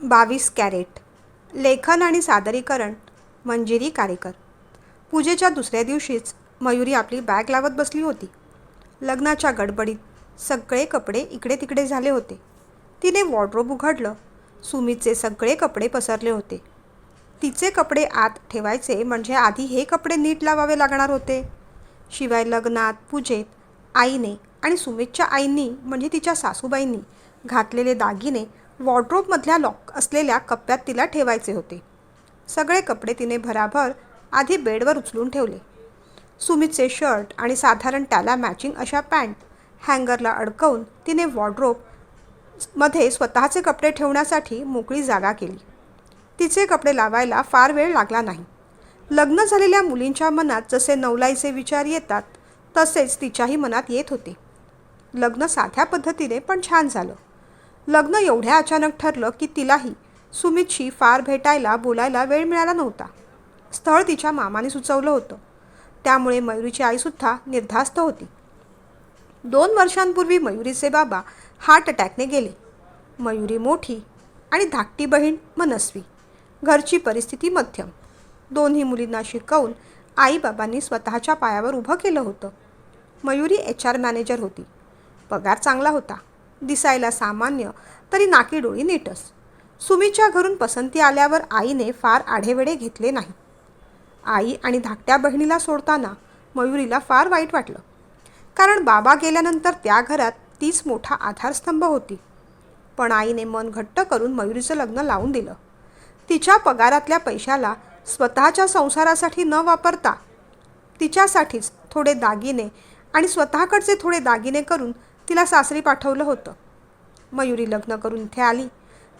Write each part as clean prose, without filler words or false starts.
22 crate. लेखन आणि सादरीकरण मंजिरी कारेकर. पूजेच्या दुसऱ्या दिवशीच मयुरी आपली बॅग लावत बसली होती. लग्नाच्या गडबडीत सगळे कपडे इकडे तिकडे झाले होते. तिने वॉर्डरोब उघडलं. सुमितचे सगळे कपडे पसरले होते. तिचे कपडे आत ठेवायचे म्हणजे आधी हे कपडे नीट लावावे लागणार होते. शिवाय लग्नात, पूजेत आईने आणि सुमितच्या आईंनी म्हणजे तिच्या सासूबाईंनी घातलेले दागिने वॉर्डरोबमधल्या लॉक असलेल्या कप्प्यात तिला ठेवायचे होते. सगळे कपडे तिने भराभर आधी बेडवर उचलून ठेवले. सुमितचे शर्ट आणि साधारण त्याला मॅचिंग अशा पॅन्ट हँगरला अडकवून तिने वॉर्डरोबमध्ये स्वतःचे कपडे ठेवण्यासाठी मोकळी जागा केली. तिचे कपडे लावायला फार वेळ लागला नाही. लग्न झालेल्या मुलींच्या मनात जसे नवलाईचे विचार येतात तसेच तिच्याही मनात येत होते. लग्न साध्या पद्धतीने पण छान झालं. लग्न एवढ्या अचानक ठरलं की तिलाही सुमितशी फार भेटायला बोलायला वेळ मिळाला नव्हता. स्थळ तिच्या मामाने सुचवलं होतं. त्यामुळे मयुरीची आईसुद्धा निर्धास्त होती. 2 वर्षांपूर्वी मयुरीचे बाबा हार्ट अटॅकने गेले. मयुरी मोठी आणि धाकटी बहीण मनस्वी. घरची परिस्थिती मध्यम. दोन्ही मुलींना शिकवून आईबाबांनी स्वतःच्या पायावर उभं केलं होतं. मयुरी HR मॅनेजर होती. पगार चांगला होता. दिसायला सामान्य तरी नाकीडोळी नीटच. सुमीच्या घरून पसंती आल्यावर आईने फार आढेवेढे घेतले नाही. आई आणि धाकट्या बहिणीला सोडताना मयुरीला फार वाईट वाटलं. कारण बाबा गेल्यानंतर त्या घरात तीच मोठा आधारस्तंभ होती. पण आईने मन घट्ट करून मयुरीचं लग्न लावून दिलं. तिच्या पगारातल्या पैशाला स्वतःच्या संसारासाठी न वापरता तिच्यासाठीच थोडे दागिने आणि स्वतःकडचे थोडे दागिने करून तिला सासरी पाठवलं होतं. मयुरी लग्न करून इथे आली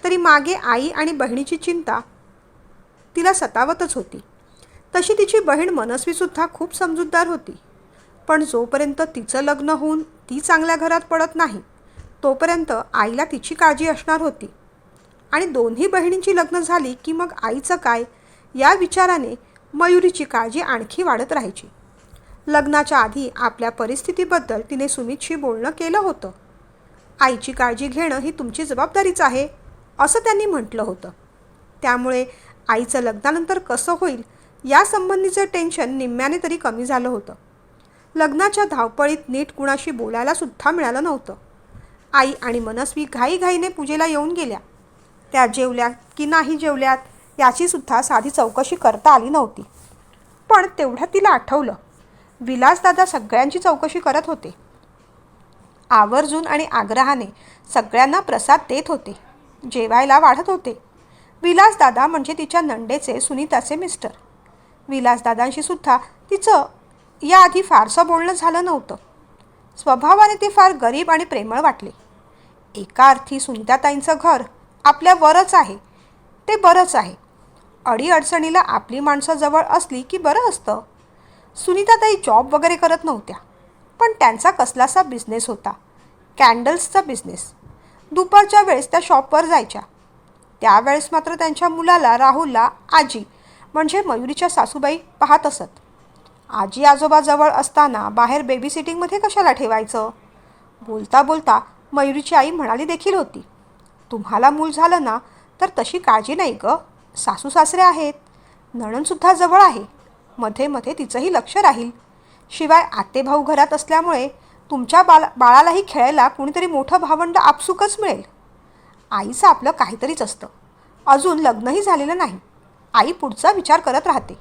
तरी मागे आई आणि बहिणीची चिंता तिला सतावतच होती. तशी तिची बहीण मनस्वीसुद्धा खूप समजूतदार होती. पण जोपर्यंत तिचं लग्न होऊन ती चांगल्या घरात पडत नाही तोपर्यंत आईला तिची काळजी असणार होती. आणि दोन्ही बहिणींची लग्न झाली की मग आईचं काय या विचाराने मयुरीची काळजी आणखी वाढत राहायची. लग्नाच्या आधी आपल्या परिस्थितीबद्दल तिने सुमितशी बोलणं केलं होतं. आईची काळजी घेणं ही तुमची जबाबदारीच आहे असं त्यांनी म्हटलं होतं. त्यामुळे आईचं लग्नानंतर कसं होईल यासंबंधीचं टेन्शन निम्म्याने तरी कमी झालं होतं. लग्नाच्या धावपळीत नीट कुणाशी बोलायला सुद्धा मिळालं नव्हतं. आई आणि मनस्वी घाईघाईने पूजेला येऊन गेल्या. त्या जेवल्या की नाही जेवल्यात याचीसुद्धा साधी चौकशी करता आली नव्हती. पण तेवढ्यात तिला आठवलं, विलासदादा सगळ्यांची चौकशी करत होते. आवर्जून आणि आग्रहाने सगळ्यांना प्रसाद देत होते. जेवायला वाढत होते. विलासदादा म्हणजे तिच्या नंडेचे सुनीताचे मिस्टर. विलासदादांशी सुद्धा तिचं याआधी फारसं बोलणं झालं नव्हतं. स्वभावाने ते फार गरीब आणि प्रेमळ वाटले. एका अर्थी सुनीताताईंचं घर आपल्या वरच आहे ते बरंच आहे. अडीअडचणीला आपली माणसं जवळ असली की बरं असतं. सुनीताताई जॉब वगैरे करत नव्हत्या. पण त्यांचा कसलासा बिझनेस होता, कॅन्डल्सचा बिझनेस. दुपारच्या वेळेस त्या शॉपवर जायच्या. त्यावेळेस मात्र त्यांच्या मुलाला राहुलला आजी म्हणजे मयुरीच्या सासूबाई पाहत असत. आजी आजोबा जवळ असताना बाहेर बेबी सिटिंगमध्ये कशाला ठेवायचं. बोलता बोलता मयुरीची आई म्हणाली देखील होती, तुम्हाला मूल झालं ना तर तशी काळजी नाही गं. सासू सासरे आहेत, नणंदसुद्धा जवळ आहे. मध्ये मध्ये तिचंही लक्ष राहील. शिवाय आतेभाऊ घरात असल्यामुळे तुमच्या बाळालाही खेळायला कुणीतरी मोठं भावंड आपसुकच मिळेल. आईचं आपलं काहीतरीच असतं. अजून लग्नही झालेलं नाही. आई पुढचा विचार करत राहते.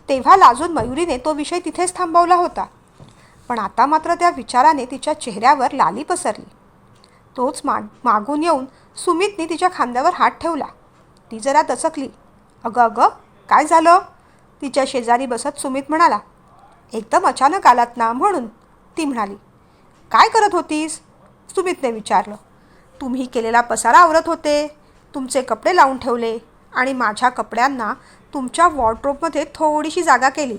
तेव्हा लाजून मयुरीने तो विषय तिथेच थांबवला होता. पण आता मात्र त्या विचाराने तिच्या चेहऱ्यावर लाली पसरली. तोच मागून येऊन सुमितने तिच्या खांद्यावर हात ठेवला. ती जरा दचकली. अगं अगं काय झालं. तिच्या शेजारी बसत सुमित म्हणाला. एकदम अचानक आलात ना म्हणून. ती म्हणाली. काय करत होतीस. सुमितने विचारलं. तुम्ही केलेला पसारा आवरत होते. तुमचे कपडे लावून ठेवले आणि माझ्या कपड्यांना तुमच्या वॉर्डरोबमध्ये थोडीशी जागा केली.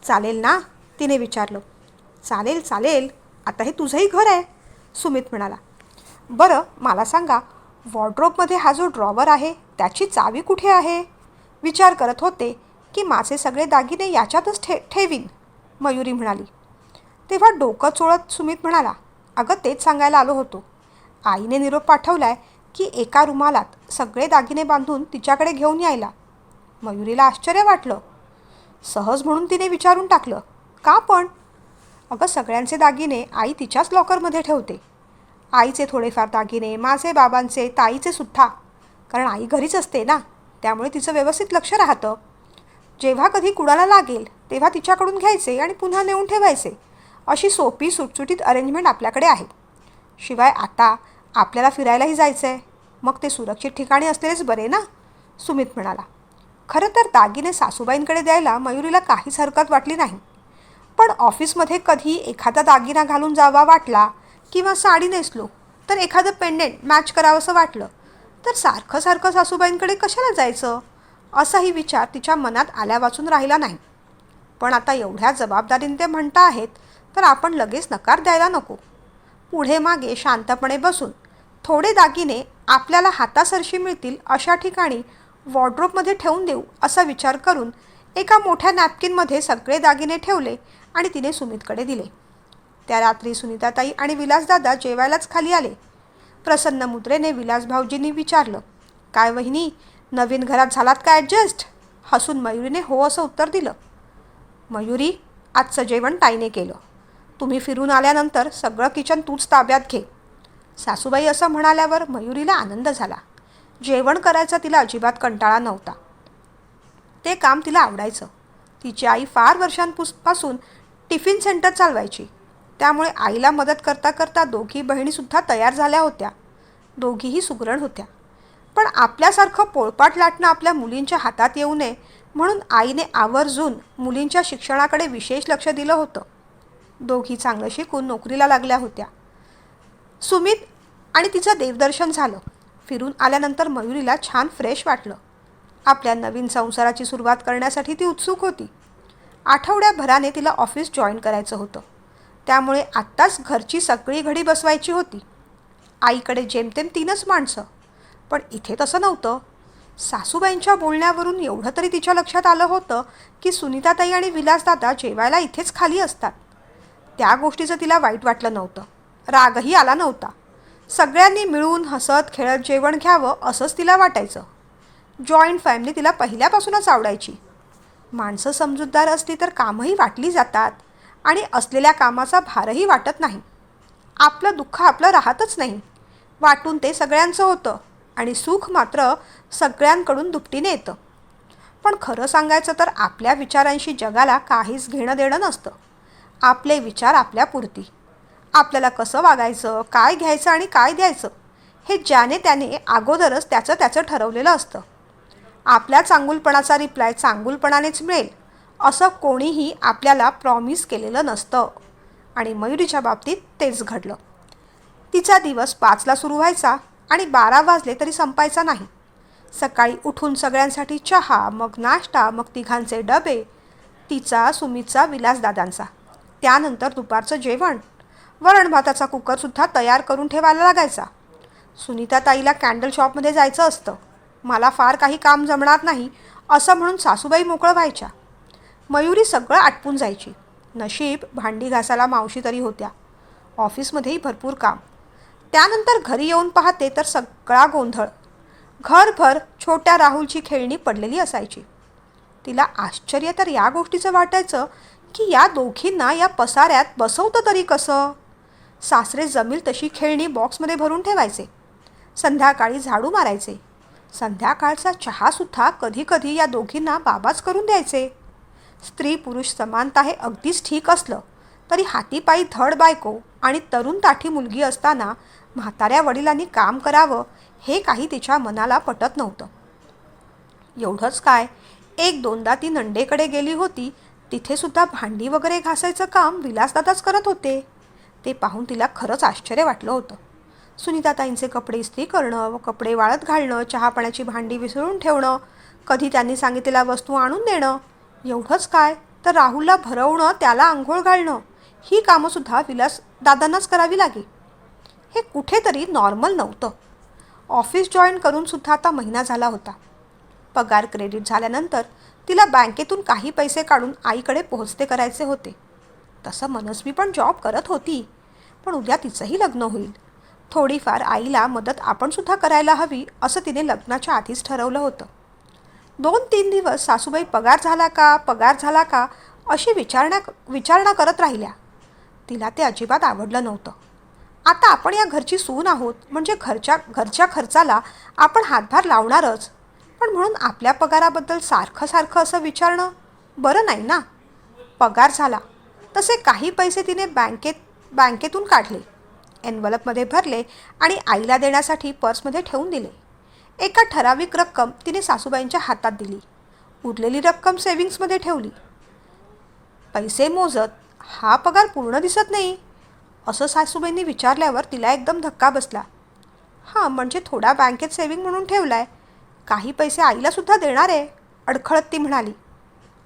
चालेल ना तिने विचारलं. चालेल चालेल, आता हे तुझंही घर आहे सुमित म्हणाला. बरं मला सांगा, वॉर्डरोबमध्ये हा जो ड्रॉवर आहे त्याची चावी कुठे आहे. विचार करत होते की माझे सगळे दागिने याच्यातच ठेवीन मयुरी म्हणाली. तेव्हा डोकं चोळत सुमित म्हणाला. अगं तेच सांगायला आलो होतो. आईने निरोप पाठवलाय की एका रुमालात सगळे दागिने बांधून तिच्याकडे घेऊन यायला. मयुरीला आश्चर्य वाटलं. सहज म्हणून तिने विचारून टाकलं, का पण? अगं, सगळ्यांचे दागिने आई तिच्याच लॉकरमध्ये ठेवते. आईचे थोडेफार दागिने, माझे, बाबांचे, ताईचे सुद्धा. कारण आई घरीच असते ना, त्यामुळे तिचं व्यवस्थित लक्ष राहतं. जेव्हा कधी कुणाला लागेल तेव्हा तिच्याकडून घ्यायचे आणि पुन्हा नेऊन ठेवायचे. अशी सोपी सुटसुटीत अरेंजमेंट आपल्याकडे आहे. शिवाय आता आपल्याला फिरायलाही जायचं आहे, मग ते सुरक्षित ठिकाणी असलेलेच बरे ना, सुमित म्हणाला. खरं तर दागिने सासूबाईंकडे द्यायला मयुरीला काहीच हरकत वाटली नाही. पण ऑफिसमध्ये कधी एखादा दागिना घालून जावा वाटला किंवा साडी नेसलो तर एखादं पेंडेंट मॅच करावंसं वाटलं तर सारखं सारखं सासूबाईंकडे कशाला जायचं, असाही विचार तिच्या मनात आल्यावाचून राहिला नाही. पण आता एवढ्या जबाबदारीने ते म्हणता आहेत तर आपण लगेच नकार द्यायला नको. पुढे मागे शांतपणे बसून थोडे दागिने आपल्याला हातासरशी मिळतील अशा ठिकाणी वॉर्डरोबमध्ये ठेवून देऊ असा विचार करून एका मोठ्या नॅपकिनमध्ये सगळे दागिने ठेवले आणि तिने सुमितकडे दिले. त्या रात्री सुनीताताई आणि विलासदादा जेवायलाच खाली आले. प्रसन्न मुद्रेने विलास भाऊजींनी विचारलं, काय वहिनी, नवीन घरात झालात का ॲडजस्ट? हसून मयुरीने हो असं उत्तर दिलं. मयुरी, आजचं जेवण ताईने केलं. तुम्ही फिरून आल्यानंतर सगळं किचन तूच ताब्यात घे. सासूबाई असं म्हणाल्यावर मयुरीला आनंद झाला. जेवण करायचा तिला अजिबात कंटाळा नव्हता. ते काम तिला आवडायचं. तिची आई फार वर्षांपासून टिफिन सेंटर चालवायची. त्यामुळे आईला मदत करता करता दोघी बहिणीसुद्धा तयार झाल्या होत्या. दोघीही सुगरण होत्या. पण आपल्यासारखं पोळपाट लाटणं आपल्या मुलींच्या हातात येऊ नये म्हणून आईने आवर्जून मुलींच्या शिक्षणाकडे विशेष लक्ष दिलं होतं. दोघी चांगलं शिकून नोकरीला लागल्या होत्या. सुमित आणि तिचं देवदर्शन झालं. फिरून आल्यानंतर मयुरीला छान फ्रेश वाटलं. आपल्या नवीन संसाराची सुरुवात करण्यासाठी ती उत्सुक होती. आठवड्याभराने तिला ऑफिस जॉईन करायचं होतं. त्यामुळे आत्ताच घरची सगळी घडी बसवायची होती. आईकडे जेमतेम 3च माणसं. पण इथे तसं नव्हतं. सासूबाईंच्या बोलण्यावरून एवढं तरी तिच्या लक्षात आलं होतं की सुनीताताई आणि विलासदादा जेवायला इथेच खाली असतात. त्या गोष्टीचं तिला वाईट वाटलं नव्हतं. रागही आला नव्हता. सगळ्यांनी मिळून हसत खेळत जेवण घ्यावं असंच तिला वाटायचं. जॉईंट फॅमिली तिला पहिल्यापासूनच आवडायची. माणसं समजूतदार असली तर कामही वाटली जातात आणि असलेल्या कामाचा भारही वाटत नाही. आपलं दुःख आपलं राहतच नाही. वाटून ते सगळ्यांचं होतं आणि सुख मात्र सगळ्यांकडून दुपटीने येतं. पण खरं सांगायचं तर आपल्या विचारांशी जगाला काहीच घेणं देणं नसतं. आपले विचार आपल्यापुरती. आपल्याला कसं वागायचं, काय घ्यायचं आणि काय द्यायचं हे ज्याने त्याने अगोदरच त्याचं ठरवलेलं असतं. आपल्या चांगुलपणाचा रिप्लाय चांगुलपणानेच मिळेल असं कोणीही आपल्याला प्रॉमिस केलेलं नसतं. आणि मयुरीच्या बाबतीत तेच घडलं. तिचा दिवस 5ला सुरू व्हायचा आणि 12 वाजले तरी संपायचा नाही. सकाळी उठून सगळ्यांसाठी चहा, मग नाश्ता, मग तिघांचे डबे, तिचा, सुमितचा, विलासदादांचा. त्यानंतर दुपारचं जेवण. वरण भाताचा कुकरसुद्धा तयार करून ठेवायला लागायचा. सुनीताताईला कॅन्डल शॉपमध्ये जायचं असतं. मला फार काही काम जमणार नाही असं म्हणून सासूबाई मोकळं व्हायच्या. मयुरी सगळं आटपून जायची. नशीब भांडी घासायला मावशी तरी होत्या. ऑफिसमध्येही भरपूर काम. त्यानंतर घरी येऊन पाहते तर सगळा गोंधळ. घरभर छोट्या राहुलची खेळणी पडलेली असायची. तिला आश्चर्य तर या गोष्टीचं वाटायचं की या दोघींना या पसाऱ्यात बसवतं तरी कसं. सासरे जमील तशी खेळणी बॉक्समध्ये भरून ठेवायचे. संध्याकाळी झाडू मारायचे. संध्याकाळचा चहासुद्धा कधीकधी या दोघींना बाबाच करून द्यायचे. स्त्री पुरुष समानता हे अगदीच ठीक असलं तरी हातीपायी धड बायको आणि तरुण ताठी मुलगी असताना म्हाताऱ्या वडिलांनी काम करावं हे काही तिच्या मनाला पटत नव्हतं. एवढंच काय, 1-2दा ती नंडेकडे गेली होती. तिथेसुद्धा भांडी वगैरे घासायचं काम विलासदादाच करत होते. ते पाहून तिला खरंच आश्चर्य वाटलं होतं. सुनीताताईंचे कपडे इस्त्री करणं व कपडे वाळत घालणं, चहापाण्याची भांडी विसळून ठेवणं, कधी त्यांनी सांगितलेल्या वस्तू आणून देणं. एवढंच काय, तर राहुलला भरवणं, त्याला आंघोळ घालणं ही कामंसुद्धा विलासदादांनाच करावी लागे. हे कुठेतरी नॉर्मल नव्हतं. ऑफिस जॉईन करूनसुद्धा आता महिना झाला होता. पगार क्रेडिट झाल्यानंतर तिला बँकेतून काही पैसे काढून आईकडे पोहोचते करायचे होते. तसं मनस्वी पण जॉब करत होती. पण उद्या तिचंही लग्न होईल. थोडीफार आईला मदत आपण सुद्धा करायला हवी असं तिने लग्नाच्या आधीच ठरवलं होतं. 2-3 दिवस सासूबाई पगार झाला का अशी विचारणा करत राहिल्या. तिला ते अजिबात आवडलं नव्हतं. आता आपण या घरची सून आहोत म्हणजे घरच्या खर्चाला आपण हातभार लावणारच, पण म्हणून आपल्या पगाराबद्दल सारखं सारखं असं विचारणं बरं नाही ना. पगार झाला तसे काही पैसे तिने बँकेतून काढले, एन्व्हलपमध्ये भरले आणि आईला देण्यासाठी पर्समध्ये ठेवून दिले. एका ठराविक रक्कम तिने सासूबाईंच्या हातात दिली. उरलेली रक्कम सेव्हिंग्समध्ये ठेवली. पैसे मोजत हा पगार पूर्ण दिसत नाही असं सासूबाईंनी विचारल्यावर तिला एकदम धक्का बसला. हां, म्हणजे थोडा बँकेत सेव्हिंग म्हणून ठेवलाय, काही पैसे आईलासुद्धा देणार आहे, अडखळत ती म्हणाली.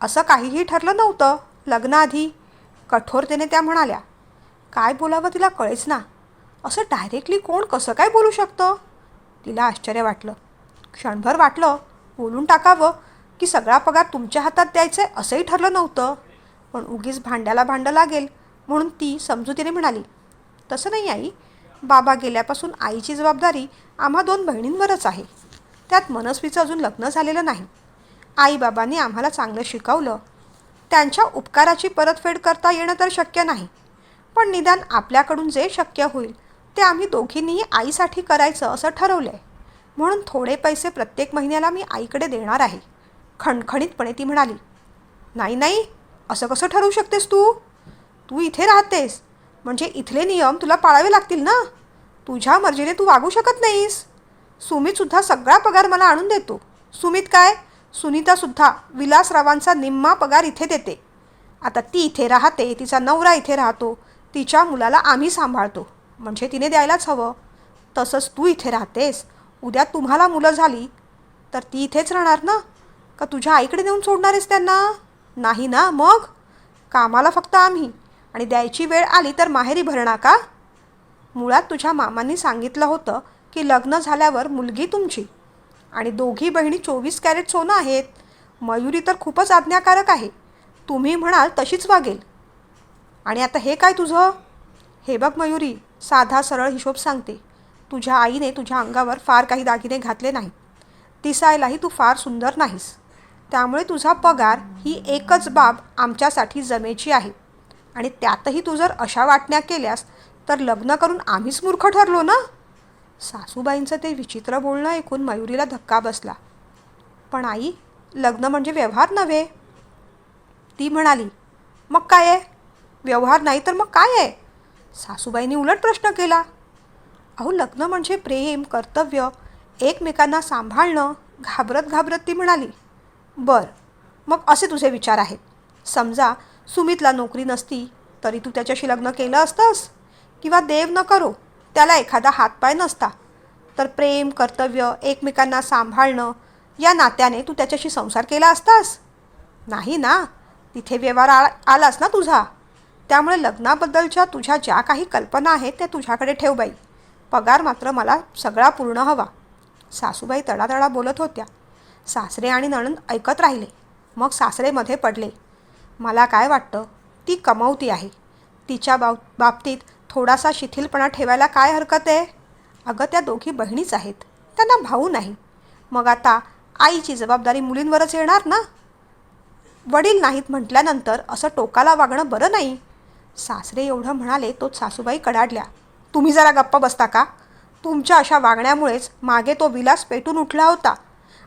असं काहीही ठरलं नव्हतं लग्नाआधी, कठोरतेने त्या म्हणाल्या. काय बोलावं तिला कळेच ना. असं डायरेक्टली कोण कसं काय बोलू शकतं? तिला आश्चर्य वाटलं. क्षणभर वाटलं बोलून टाकावं की सगळा पगार तुमच्या हातात द्यायचा आहे असंही ठरलं नव्हतं, पण उगीच भांड्याला भांडं लागेल म्हणून ती समजुतीने म्हणाली. तसं नाही आई, बाबा गेल्यापासून आईची जबाबदारी आम्हा 2 बहिणींवरच आहे. त्यात मनस्वीचं अजून लग्न झालेलं नाही. आईबाबांनी आम्हाला चांगलं शिकवलं. त्यांच्या उपकाराची परतफेड करता येणं तर शक्य नाही, पण निदान आपल्याकडून जे शक्य होईल ते आम्ही दोघींनीही आईसाठी करायचं असं ठरवलं आहे. म्हणून थोडे पैसे प्रत्येक महिन्याला मी आईकडे देणार आहे, खणखणीतपणे ती म्हणाली. नाही नाही, असं कसं ठरवू शकतेस तू? तू इथे राहतेस म्हणजे इथले नियम तुला पाळावे लागतील ना. तुझ्या मर्जीने तू वागू शकत नाहीस. सुमितसुद्धा सगळा पगार मला आणून देतो. सुमित काय, सुनीतासुद्धा विलासरावांचा निम्मा पगार इथे देते. आता ती इथे राहते, तिचा नवरा इथे राहतो, तिच्या मुलाला आम्ही सांभाळतो, म्हणजे तिने द्यायलाच हवं. तसंच तू इथे राहतेस, उद्या तुम्हाला मुलं झाली तर ती इथेच राहणार ना, का तुझ्या आईकडे नेऊन सोडणार आहेस त्यांना? नाही ना. मग कामाला फक्त आम्ही, आणि द्यायची वेळ आली तर माहेरी भरणार का? मुळात तुझ्या मामांनी सांगितलं होतं की लग्न झाल्यावर मुलगी तुमची, आणि दोघी बहिणी 24 कॅरेट सोनं आहेत. मयुरी तर खूपच आज्ञाकारक आहे, तुम्ही म्हणाल तशीच वागेल. आणि आता हे काय तुझं? हे बघ मयुरी, साधा सरळ हिशोब सांगते. तुझ्या आईने तुझ्या अंगावर फार काही दागिने घातले नाही, दिसायलाही तू फार सुंदर नाहीस, त्यामुळे तुझा पगार ही एकच बाब आमच्यासाठी जमेची आहे. आणि त्यातही तू जर अशा वाटण्या केल्यास तर लग्न करून आम्हीच मूर्ख ठरलो ना. सासूबाईंचं ते विचित्र बोलणं ऐकून मयुरीला धक्का बसला. पण आई, लग्न म्हणजे व्यवहार नव्हे, ती म्हणाली. मग काय आहे? व्यवहार नाही तर मग काय आहे? सासूबाईंनी उलट प्रश्न केला. अहो, लग्न म्हणजे प्रेम, कर्तव्य, एकमेकांना सांभाळणं. घाबरत घाबरत ती म्हणाली. बरं, मग असे तुझे विचार आहेत. समजा सुमितला नोकरी नसती तरी तू त्याच्याशी लग्न केलं असतंस, किंवा देव न करो त्याला एखादा हातपाय नसता, तर प्रेम, कर्तव्य, एकमेकांना सांभाळणं या नात्याने तू त्याच्याशी संसार केला असतास? नाही ना. तिथे व्यवहार आलास ना तुझा. त्यामुळे लग्नाबद्दलच्या तुझ्या ज्या काही कल्पना आहेत त्या तुझ्याकडे ठेव बाई. पगार मात्र मला सगळा पूर्ण हवा. सासूबाई तडातडा बोलत होत्या. सासरे आणि नणंद ऐकत राहिले. मग सासरे मध्ये पडले. मला काय वाटतं, ती कमावती आहे. तिच्या बाबतीत थोडासा शिथिलपणा ठेवायला काय हरकत आहे? अगं, त्या दोघी बहिणीच आहेत, त्यांना भाऊ नाही. मग आता आईची जबाबदारी मुलींवरच येणार ना. वडील नाहीत म्हटल्यानंतर असं टोकाला वागणं बरं नाही. सासरे एवढं म्हणाले तोच सासूबाई कडाडल्या. तुम्ही जरा गप्प बसता का? तुमच्या अशा वागण्यामुळेच मागे तो विलास पेटून उठला होता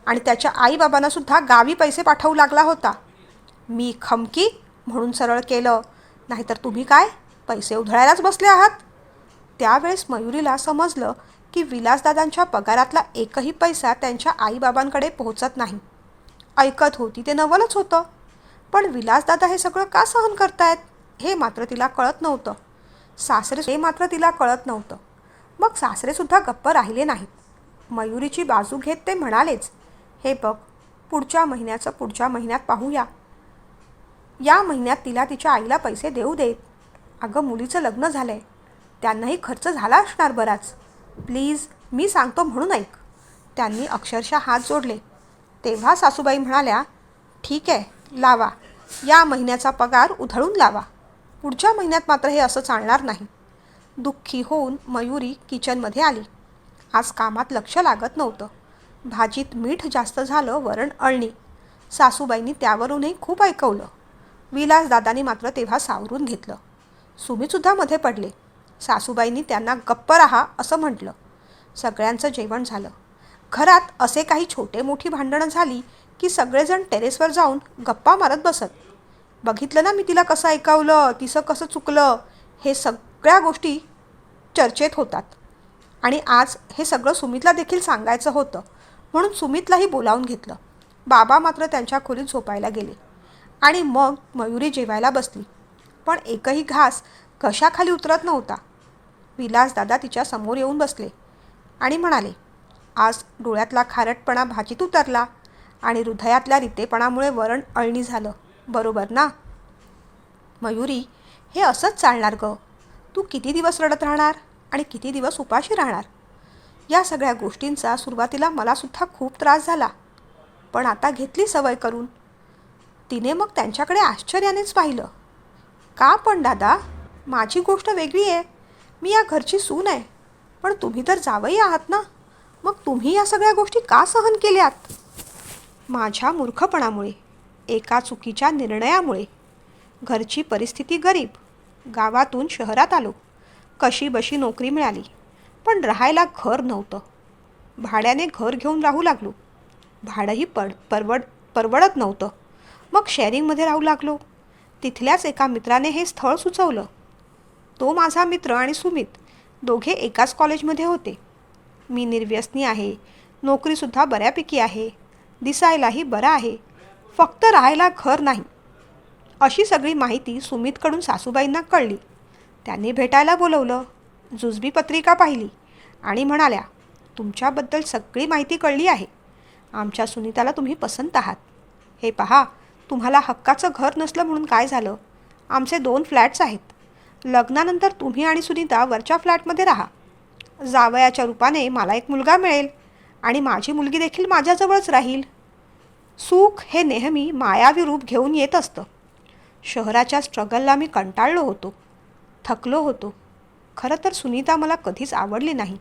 आणि त्याच्या आईबाबांनासुद्धा गावी पैसे पाठवू लागला होता. मी खमकी म्हणून सरळ केलं, नाहीतर तुम्ही काय पैसे उधळायलाच बसले आहात. त्यावेळेस मयुरीला समजलं की विलासदादांच्या पगारातला एकही पैसा त्यांच्या आईबाबांकडे पोहोचत नाही. ऐकत होती ते नवलच होतं, पण विलासदादा हे सगळं का सहन करतायत हे मात्र तिला कळत नव्हतं. मग सासरेसुद्धा गप्प राहिले नाहीत. मयुरीची बाजू घेत ते म्हणालेच, हे बघ, पुढच्या महिन्यात पाहूया. या महिन्यात तिला तिच्या आईला पैसे देऊ देत. अगं, मुलीचं लग्न झालं आहे, त्यांनाही खर्च झाला असणार बराच. प्लीज, मी सांगतो म्हणून ऐक. त्यांनी अक्षरशः हात जोडले. तेव्हा सासूबाई म्हणाल्या, ठीक आहे, लावा. या महिन्याचा पगार उधळून लावा. पुढच्या महिन्यात मात्र हे असं चालणार नाही. दुःखी होऊन मयुरी किचनमध्ये आली. आज कामात लक्ष लागत नव्हतं. भाजीत मीठ जास्त झालं, वरण अळणी. सासूबाईंनी त्यावरूनही खूप ऐकवलं. विलासदादांनी मात्र तेव्हा सावरून घेतलं. सुमीतसुद्धा मध्ये पडले. सासूबाईंनी त्यांना गप्प राहा असं म्हटलं. सगळ्यांचं जेवण झालं. घरात असे काही छोटे मोठी भांडणं झाली की सगळेजण टेरेसवर जाऊन गप्पा मारत बसत. बघितलं ना मी तिला कसं ऐकवलं, तिचं कसं चुकलं, हे सगळ्या गोष्टी चर्चेत होतात. आणि आज हे सगळं सुमितला देखील सांगायचं होतं, म्हणून सुमितलाही बोलावून घेतलं. बाबा मात्र त्यांच्या खोलीत झोपायला गेले आणि मग मयुरी जेवायला बसली. पण एकही घास घशाखाली उतरत नव्हता. विलासदादा तिच्या समोर येऊन बसले आणि म्हणाले, आज डोळ्यातला खारटपणा भाजीत उतरला आणि हृदयातल्या रितेपणामुळे वरण अळणी झालं, बरोबर ना? मयुरी, हे असंच चालणार गं. तू किती दिवस रडत राहणार आणि किती दिवस उपाशी राहणार? या सगळ्या गोष्टींचा सुरुवातीला मलासुद्धा खूप त्रास झाला, पण आता घेतली सवय करून. तिने मग त्यांच्याकडे आश्चर्यानेच पाहिलं. का पण दादा? माझी गोष्ट वेगळी आहे. मी या घरची सून आहे, पण तुम्ही तर जावई आहात ना. मग तुम्ही या सगळ्या गोष्टी का सहन केल्यात? माझ्या मूर्खपणामुळे, एका चुकीच्या निर्णयामुळे. घरची परिस्थिती गरीब. गावातून शहरात आलो. कशीबशी नोकरी मिळाली, पण राहायला घर नव्हतं. भाड्याने घर घेऊन राहू लागलो. भाडंही परवडत नव्हतं. मग शेअरिंगमध्ये राहू लागलो. तिथल्याच एका मित्राने हे स्थळ सुचवलं. तो माझा मित्र आणि सुमित दोघे एकाच कॉलेजमध्ये होते. मी निर्व्यसनी आहे, नोकरीसुद्धा बऱ्यापैकी आहे, दिसायलाही बरं आहे, फक्त राहायला घर नाही, अशी सगळी माहिती सुमितकडून सासूबाईंना कळली. त्यांनी भेटायला बोलवलं. जुजबी पत्रिका पाहिली आणि म्हणाल्या, तुमच्याबद्दल सगळी माहिती कळली आहे. आमच्या सुनीताला तुम्ही पसंत आहात. हे पहा, तुम्हाला हक्काचं घर नसलं म्हणून काय झालं? आमचे 2 फ्लॅट्स आहेत. लग्नानंतर तुम्ही आणि सुनीता वरच्या फ्लॅटमध्ये राहा. जावयाच्या रूपाने मला एक मुलगा मिळेल आणि माझी मुलगी देखील माझ्याजवळच राहील. सुख हे नेहमी मायावी रूप घेऊन येत असतं. शहराच्या स्ट्रगलला मी कंटाळलो होतो, थकलो होतो. खरं तर सुनीता मला कधीच आवडली नाही.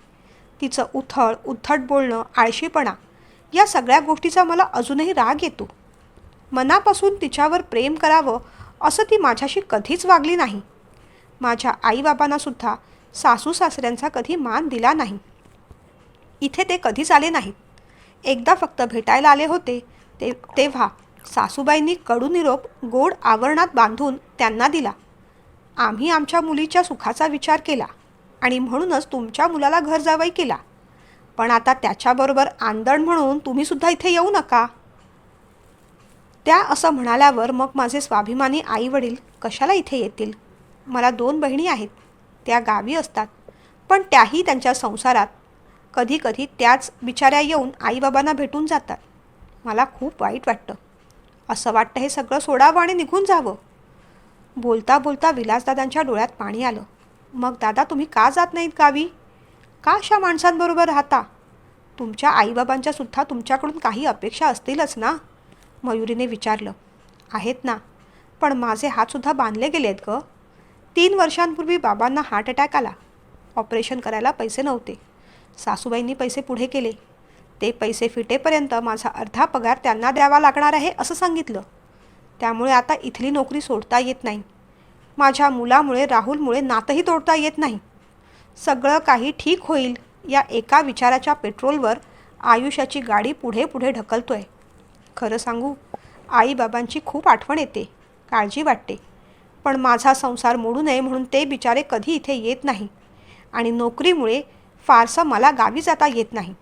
तिचं उद्धट बोलणं, आळशीपणा, या सगळ्या गोष्टीचा मला अजूनही राग येतो. मनापासून तिच्यावर प्रेम करावं असं ती माझ्याशी कधीच वागली नाही. माझ्या आईबाबांनासुद्धा सासू सासऱ्यांचा कधी मान दिला नाही. इथे ते कधीच आले नाहीत. एकदा फक्त भेटायला आले होते. तेव्हा सासूबाईंनी कडू निरोप गोड आवरणात बांधून त्यांना दिला. आम्ही आमच्या मुलीच्या सुखाचा विचार केला आणि म्हणूनच तुमच्या मुलाला घर जावई केला. पण आता त्याच्याबरोबर आंदण म्हणून तुम्हीसुद्धा इथे येऊ नका. त्या असं म्हणाल्यावर मग माझे स्वाभिमानी आईवडील कशाला इथे येतील? मला 2 बहिणी आहेत. त्या गावी असतात, पण त्याही त्यांच्या संसारात. कधी कधी त्याच बिचाऱ्या येऊन आईबाबांना भेटून जातात. मला खूप वाईट वाटतं. असं वाटतं हे सगळं सोडावं आणि निघून जावं. बोलता बोलता विलासदादांच्या डोळ्यात पाणी आलं. मग दादा, तुम्ही का जात नाहीत गावी? का अशा माणसांबरोबर राहता? तुमच्या आईबाबांच्या सुद्धा तुमच्याकडून काही अपेक्षा असतीलच ना? मयुरीने विचारलं. आहेत ना, पण माझे हातसुद्धा बांधले गेलेत गं. 3 वर्षांपूर्वी बाबांना हार्ट अटॅक आला. ऑपरेशन करायला पैसे नव्हते. सासूबाईंनी पैसे पुढे केले. ते पैसे फिटेपर्यंत माझा अर्धा पगार त्यांना द्यावा लागणार आहे असं सांगितलं. त्यामुळे आता इथली नोकरी सोडता येत नाही. माझ्या मुलामुळे, राहुलमुळे नातंही तोडता येत नाही. सगळं काही ठीक होईल या एका विचाराच्या पेट्रोलवर आयुष्याची गाडी पुढे पुढे ढकलतोय. खरं सांगू, आईबाबांची खूप आठवण येते, काळजी वाटते. पण माझा संसार मोडू नये म्हणून ते बिचारे कधी इथे येत नाही आणि नोकरीमुळे फारसं मला गावी जाता येत नाही.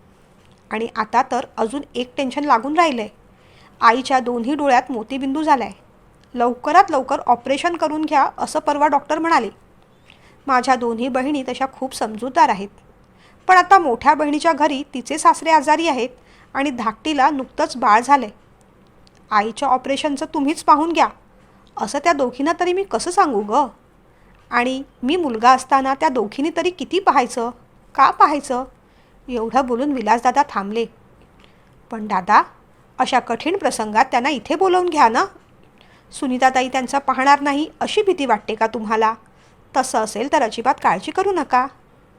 आणि आता तर अजून एक टेन्शन लागून राहिलं आहे. आईच्या दोन्ही डोळ्यात मोतीबिंदू झाला आहे. लवकरात लवकर ऑपरेशन करून घ्या असं परवा डॉक्टर म्हणाले. माझ्या दोन्ही बहिणी तशा खूप समजूतदार आहेत. पण आता मोठ्या बहिणीच्या घरी तिचे सासरे आजारी आहेत आणि धाकटीला नुकतंच बाळ झालं आहे. आईच्या ऑपरेशनचं तुम्हीच पाहून घ्या असं त्या दोघींना तरी मी कसं सांगू गं? आणि मी मुलगा असताना त्या दोघींनी तरी किती पाहायचं, का पाहायचं? एवढं बोलून विलासदादा थांबले. पण दादा, अशा कठीण प्रसंगात त्यांना इथे बोलावून घ्या ना. सुनीताताई त्यांचा पाहणार नाही अशी भीती वाटते का तुम्हाला? तसं असेल तर अजिबात काळजी करू नका.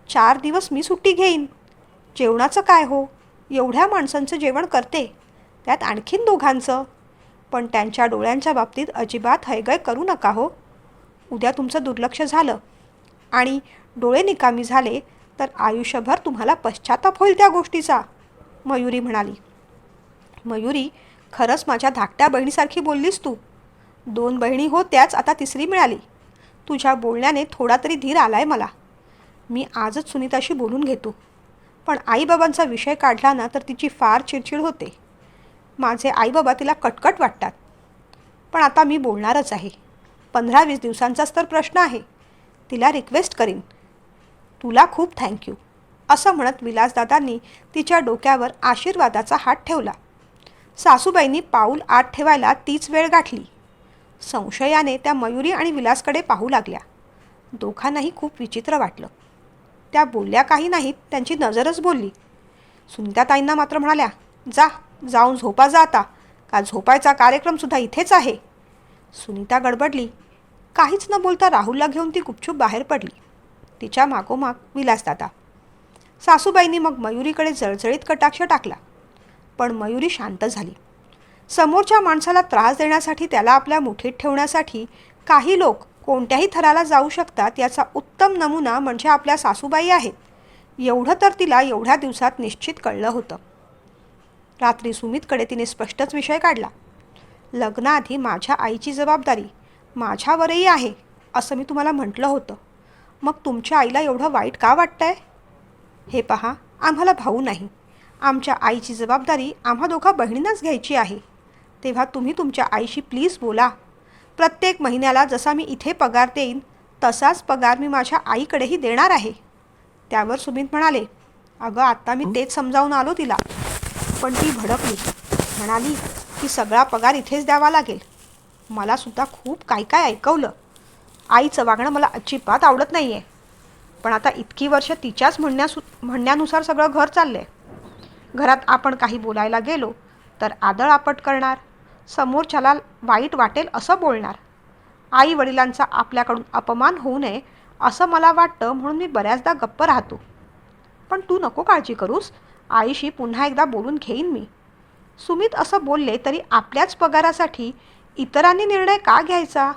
4 दिवस मी सुट्टी घेईन. जेवणाचं काय हो, एवढ्या माणसांचं जेवण करते, त्यात आणखीन दोघांचं. पण त्यांच्या डोळ्यांच्या बाबतीत अजिबात हयगय करू नका हो. उद्या तुमचं दुर्लक्ष झालं आणि डोळे निकामी झाले तर आयुष्यभर तुम्हाला पश्चाताप होईल त्या गोष्टीचा, मयुरी म्हणाली. मयुरी, खरंच माझ्या धाकट्या बहिणीसारखी बोललीस तू. 2 बहिणी होत्याच, आता तिसरी मिळाली. तुझ्या बोलण्याने थोडा तरी धीर आलाय मला. मी आजच सुनीताशी बोलून घेतो. पण आईबाबांचा विषय काढला ना तर तिची फार चिडचिड होते. माझे आईबाबा तिला कटकट वाटतात. पण आता मी बोलणारच आहे. 15-20 दिवसांचाच तर प्रश्न आहे. तिला रिक्वेस्ट करीन. तुला खूप थँक्यू, असं म्हणत विलासदादांनी तिच्या डोक्यावर आशीर्वादाचा हात ठेवला. सासूबाईंनी पाऊल आत ठेवायला तीच वेळ गाठली. संशयाने त्या मयुरी आणि विलासकडे पाहू लागल्या. दोघांनाही खूप विचित्र वाटलं. त्या बोलल्या काही नाहीत, त्यांची नजरच बोलली. सुनीताताईंना मात्र म्हणाल्या, जाऊन झोपा जा आता, का झोपायचा कार्यक्रमसुद्धा इथेच आहे. सुनीता गडबडली. काहीच न बोलता राहुलला घेऊन ती गुपचूप बाहेर पडली. तिच्या मागोमाग विलासदादा. सासूबाईंनी मग मयुरीकडे जळजळीत कटाक्ष टाकला. पण मयुरी शांत झाली. समोरच्या माणसाला त्रास देण्यासाठी, त्याला आपल्या मुठीत ठेवण्यासाठी काही लोक कोणत्याही थराला जाऊ शकतात याचा उत्तम नमुना म्हणजे आपल्या सासूबाई आहेत. एवढं तर तिला एवढ्या दिवसात निश्चित कळलं होतं. रात्री सुमितकडे तिने स्पष्टच विषय काढला. लग्नाआधी माझ्या आईची जबाबदारी माझ्यावरही आहे असं मी तुम्हाला म्हटलं होतं. मग तुमच्या आईला एवढं वाईट का वाटतंय? हे पहा, आम्हाला भाऊ नाही. आमच्या आईची जबाबदारी आम्हा दोघा बहिणींनाच घ्यायची आहे. तेव्हा तुम्ही तुमच्या आईशी प्लीज बोला. प्रत्येक महिन्याला जसा मी इथे पगार देईन तसाच पगार मी माझ्या आईकडेही देणार आहे. त्यावर सुमित म्हणाले, अगं आता मी तेच समजावून आलो तिला. पण ती भडकली. म्हणाली की सगळा पगार इथेच द्यावा लागेल. मला सुद्धा खूप काय ऐकवलं. आईचं वागणं मला अजिबात आवडत नाही आहे. पण आता इतकी वर्ष तिच्याच म्हणण्यानुसार सगळं घर चाललं आहे. घरात आपण काही बोलायला गेलो तर आदळआपट करणार, समोरच्याला वाईट वाटेल असं बोलणार. आई वडिलांचा आपल्याकडून अपमान होऊ नये असं मला वाटतं, म्हणून मी बऱ्याचदा गप्प राहतो. पण तू नको काळजी करूस, आईशी पुन्हा एकदा बोलून घेईन मी. सुमित असं बोलले तरी आपल्याच पगारासाठी इतरांनी निर्णय का घ्यायचा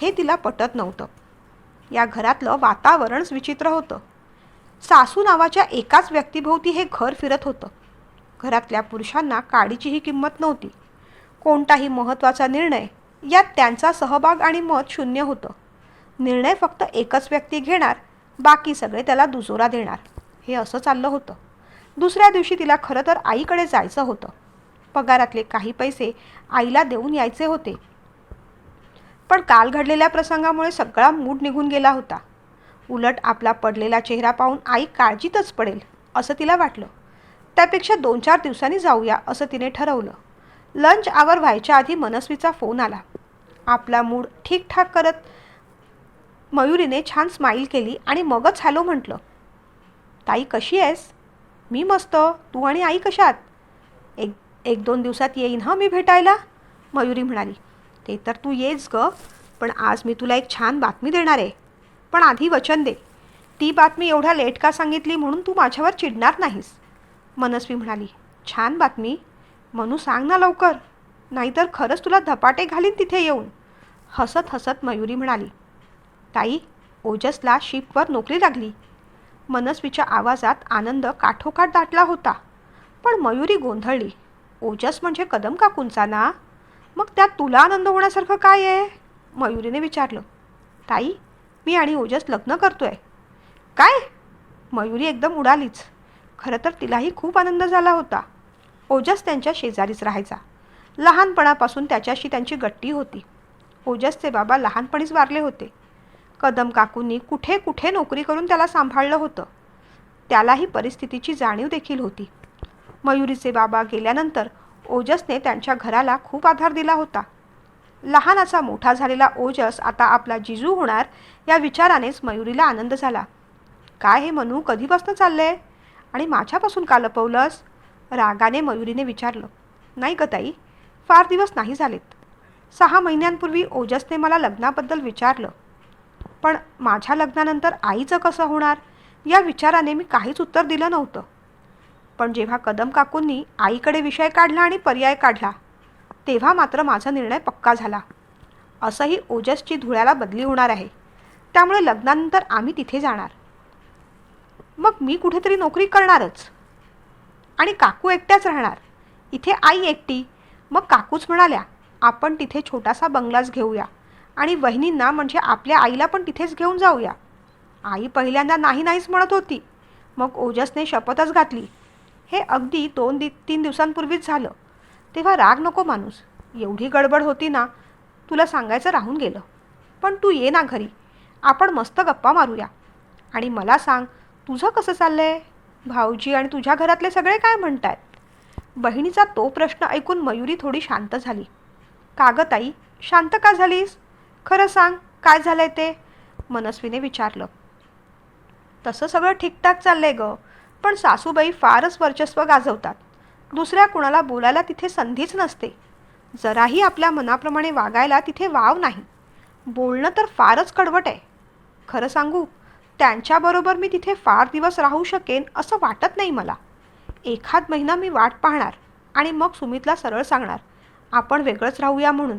हे तिला पटत नव्हतं. या घरातलं वातावरणच विचित्र होतं. सासू नावाच्या एकाच व्यक्तीभोवती हे घर फिरत होतं. घरातल्या पुरुषांना काडीचीही किंमत नव्हती. कोणताही महत्त्वाचा निर्णय यात त्यांचा सहभाग आणि मत शून्य होतं. निर्णय फक्त एकच व्यक्ती घेणार, बाकी सगळे त्याला दुजोरा देणार. हे असं चाललं होतं. दुसऱ्या दिवशी तिला खरं तर आईकडे जायचं होतं. पगारातले काही पैसे आईला देऊन यायचे होते. पण काल घडलेल्या प्रसंगामुळे सगळा मूड निघून गेला होता. उलट आपला पडलेला चेहरा पाहून आई काळजीतच पडेल असं तिला वाटलं. त्यापेक्षा 2-4 दिवसांनी जाऊया असं तिने ठरवलं. लंच आवर व्हायच्या आधी मनस्वीचा फोन आला. आपला मूड ठीकठाक करत मयुरीने छान स्माईल केली आणि मगच हॅलो म्हटलं. ताई कशी आहेस? मी मस्त. तू आणि आई कशात? 1-2 दिवसात येईन हं मी भेटायला, मयुरी म्हणाली. ते तर तू येच ग, पण आज मी तुला एक छान बातमी देणार आहे. पण आधी वचन दे, ती बातमी एवढ्या लेट का सांगितली म्हणून तू माझ्यावर चिडणार नाहीस, मनस्वी म्हणाली. छान बातमी? मनू सांग ना लवकर, नाहीतर खरंच तुला धपाटे घालीन तिथे येऊन, हसत हसत मयुरी म्हणाली. ताई, ओजसला शिपवर नोकरी लागली. मनस्वीच्या आवाजात आनंद काठोकाठ दाटला होता. पण मयुरी गोंधळली. ओजस म्हणजे कदम काकूंचा ना? मग त्यात तुला आनंद होण्यासारखं काय आहे, मयुरीने विचारलं. ताई, मी आणि ओजस लग्न करतोय. काय? मयुरी एकदम उडालीच. खरं तर तिलाही खूप आनंद झाला होता. ओजस त्यांच्या शेजारीच राहायचा. लहानपणापासून त्याच्याशी त्यांची गट्टी होती. ओजसचे बाबा लहानपणीच वारले होते. कदम काकूंनी कुठे कुठे नोकरी करून त्याला सांभाळलं होतं. त्यालाही परिस्थितीची जाणीव देखील होती. मयुरीचे बाबा गेल्यानंतर ओजसने त्यांच्या घराला खूप आधार दिला होता. लहानाचा मोठा झालेला ओजस आता आपला जिजू होणार या विचारानेच मयुरीला आनंद झाला. काय हे मनू, कधीपासून चाललंय आणि माझ्यापासून का लपवलंस, रागाने मयुरीने विचारलं. नाही ग ताई, फार दिवस नाही झालेत. 6 महिन्यांपूर्वी ओजसने मला लग्नाबद्दल विचारलं. पण माझ्या लग्नानंतर आईचं कसं होणार या विचाराने मी काहीच उत्तर दिलं नव्हतं. पण जेव्हा कदम काकूंनी आईकडे विषय काढला आणि पर्याय काढला तेव्हा मात्र माझा निर्णय पक्का झाला. असंही ओजसची धुळ्याला बदली होणार आहे, त्यामुळे लग्नानंतर आम्ही तिथे जाणार. मग मी कुठेतरी नोकरी करणारच आणि काकू एकट्याच राहणार. इथे आई एकटी. मग काकूच म्हणाल्या, आपण तिथे छोटासा बंगलाच घेऊया आणि वहिनींना म्हणजे आपल्या आईला पण तिथेच घेऊन जाऊया. आई पहिल्यांदा नाही नाहीच म्हणत होती. मग ओजसने शपथच घातली. हे अगदी 2-3 दिवसांपूर्वीच झालं. तेव्हा राग नको माणूस. एवढी गडबड होती ना, तुला सांगायचं राहून गेलं. पण तू ये ना घरी, आपण मस्त गप्पा मारूया. आणि मला सांग, तुझं कसं चाललंय? भाऊजी आणि तुझ्या घरातले सगळे काय म्हणतायत? बहिणीचा तो प्रश्न ऐकून मयुरी थोडी शांत झाली. का गं ताई, शांत का झालीस? खरं सांग, काय झालंय ते? मनस्वीने विचारलं. तसं सगळं ठीकठाक चाललंय गं, पण सासूबाई फारच वर्चस्व गाजवतात. दुसऱ्या कुणाला बोलायला तिथे संधीच नसते. जराही आपल्या मनाप्रमाणे वागायला तिथे वाव नाही. बोलणं तर फारच कडवट आहे. खरं सांगू, त्यांच्याबरोबर मी तिथे फार दिवस राहू शकेन असं वाटत नाही मला. एखाद महिना मी वाट पाहणार आणि मग सुमितला सरळ सांगणार, आपण वेगळंच राहूया म्हणून.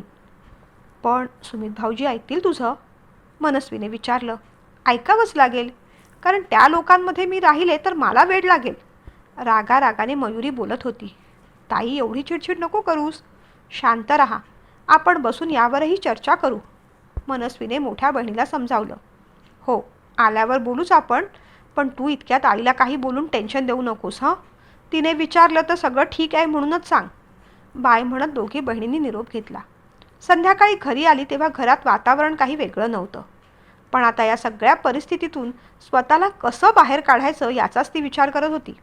पण सुमित भाऊजी ऐकतील तुझं? मनस्वीने विचारलं. ऐकावंच लागेल, कारण त्या लोकांमध्ये मी राहिले तर मला वेड लागेल. रागारागाने मयुरी बोलत होती. ताई, एवढी चिडचिड नको करूस. शांत रहा. आपण बसून यावरही चर्चा करू. मनस्वीने मोठ्या बहिणीला समजावलं. हो, आल्यावर बोलूच आपण, पण तू इतक्यात आईला काही बोलून टेन्शन देऊ नकोस हं. तिने विचारलं तर सगळं ठीक आहे म्हणूनच सांग. बाय म्हणत दोघी बहिणींनी निरोप घेतला. संध्याकाळी घरी आली तेव्हा घरात वातावरण काही वेगळं नव्हतं. पण आता या सगळ्या परिस्थितीतून स्वतःला कसं बाहेर काढायचं याचाच ती विचार करत होती.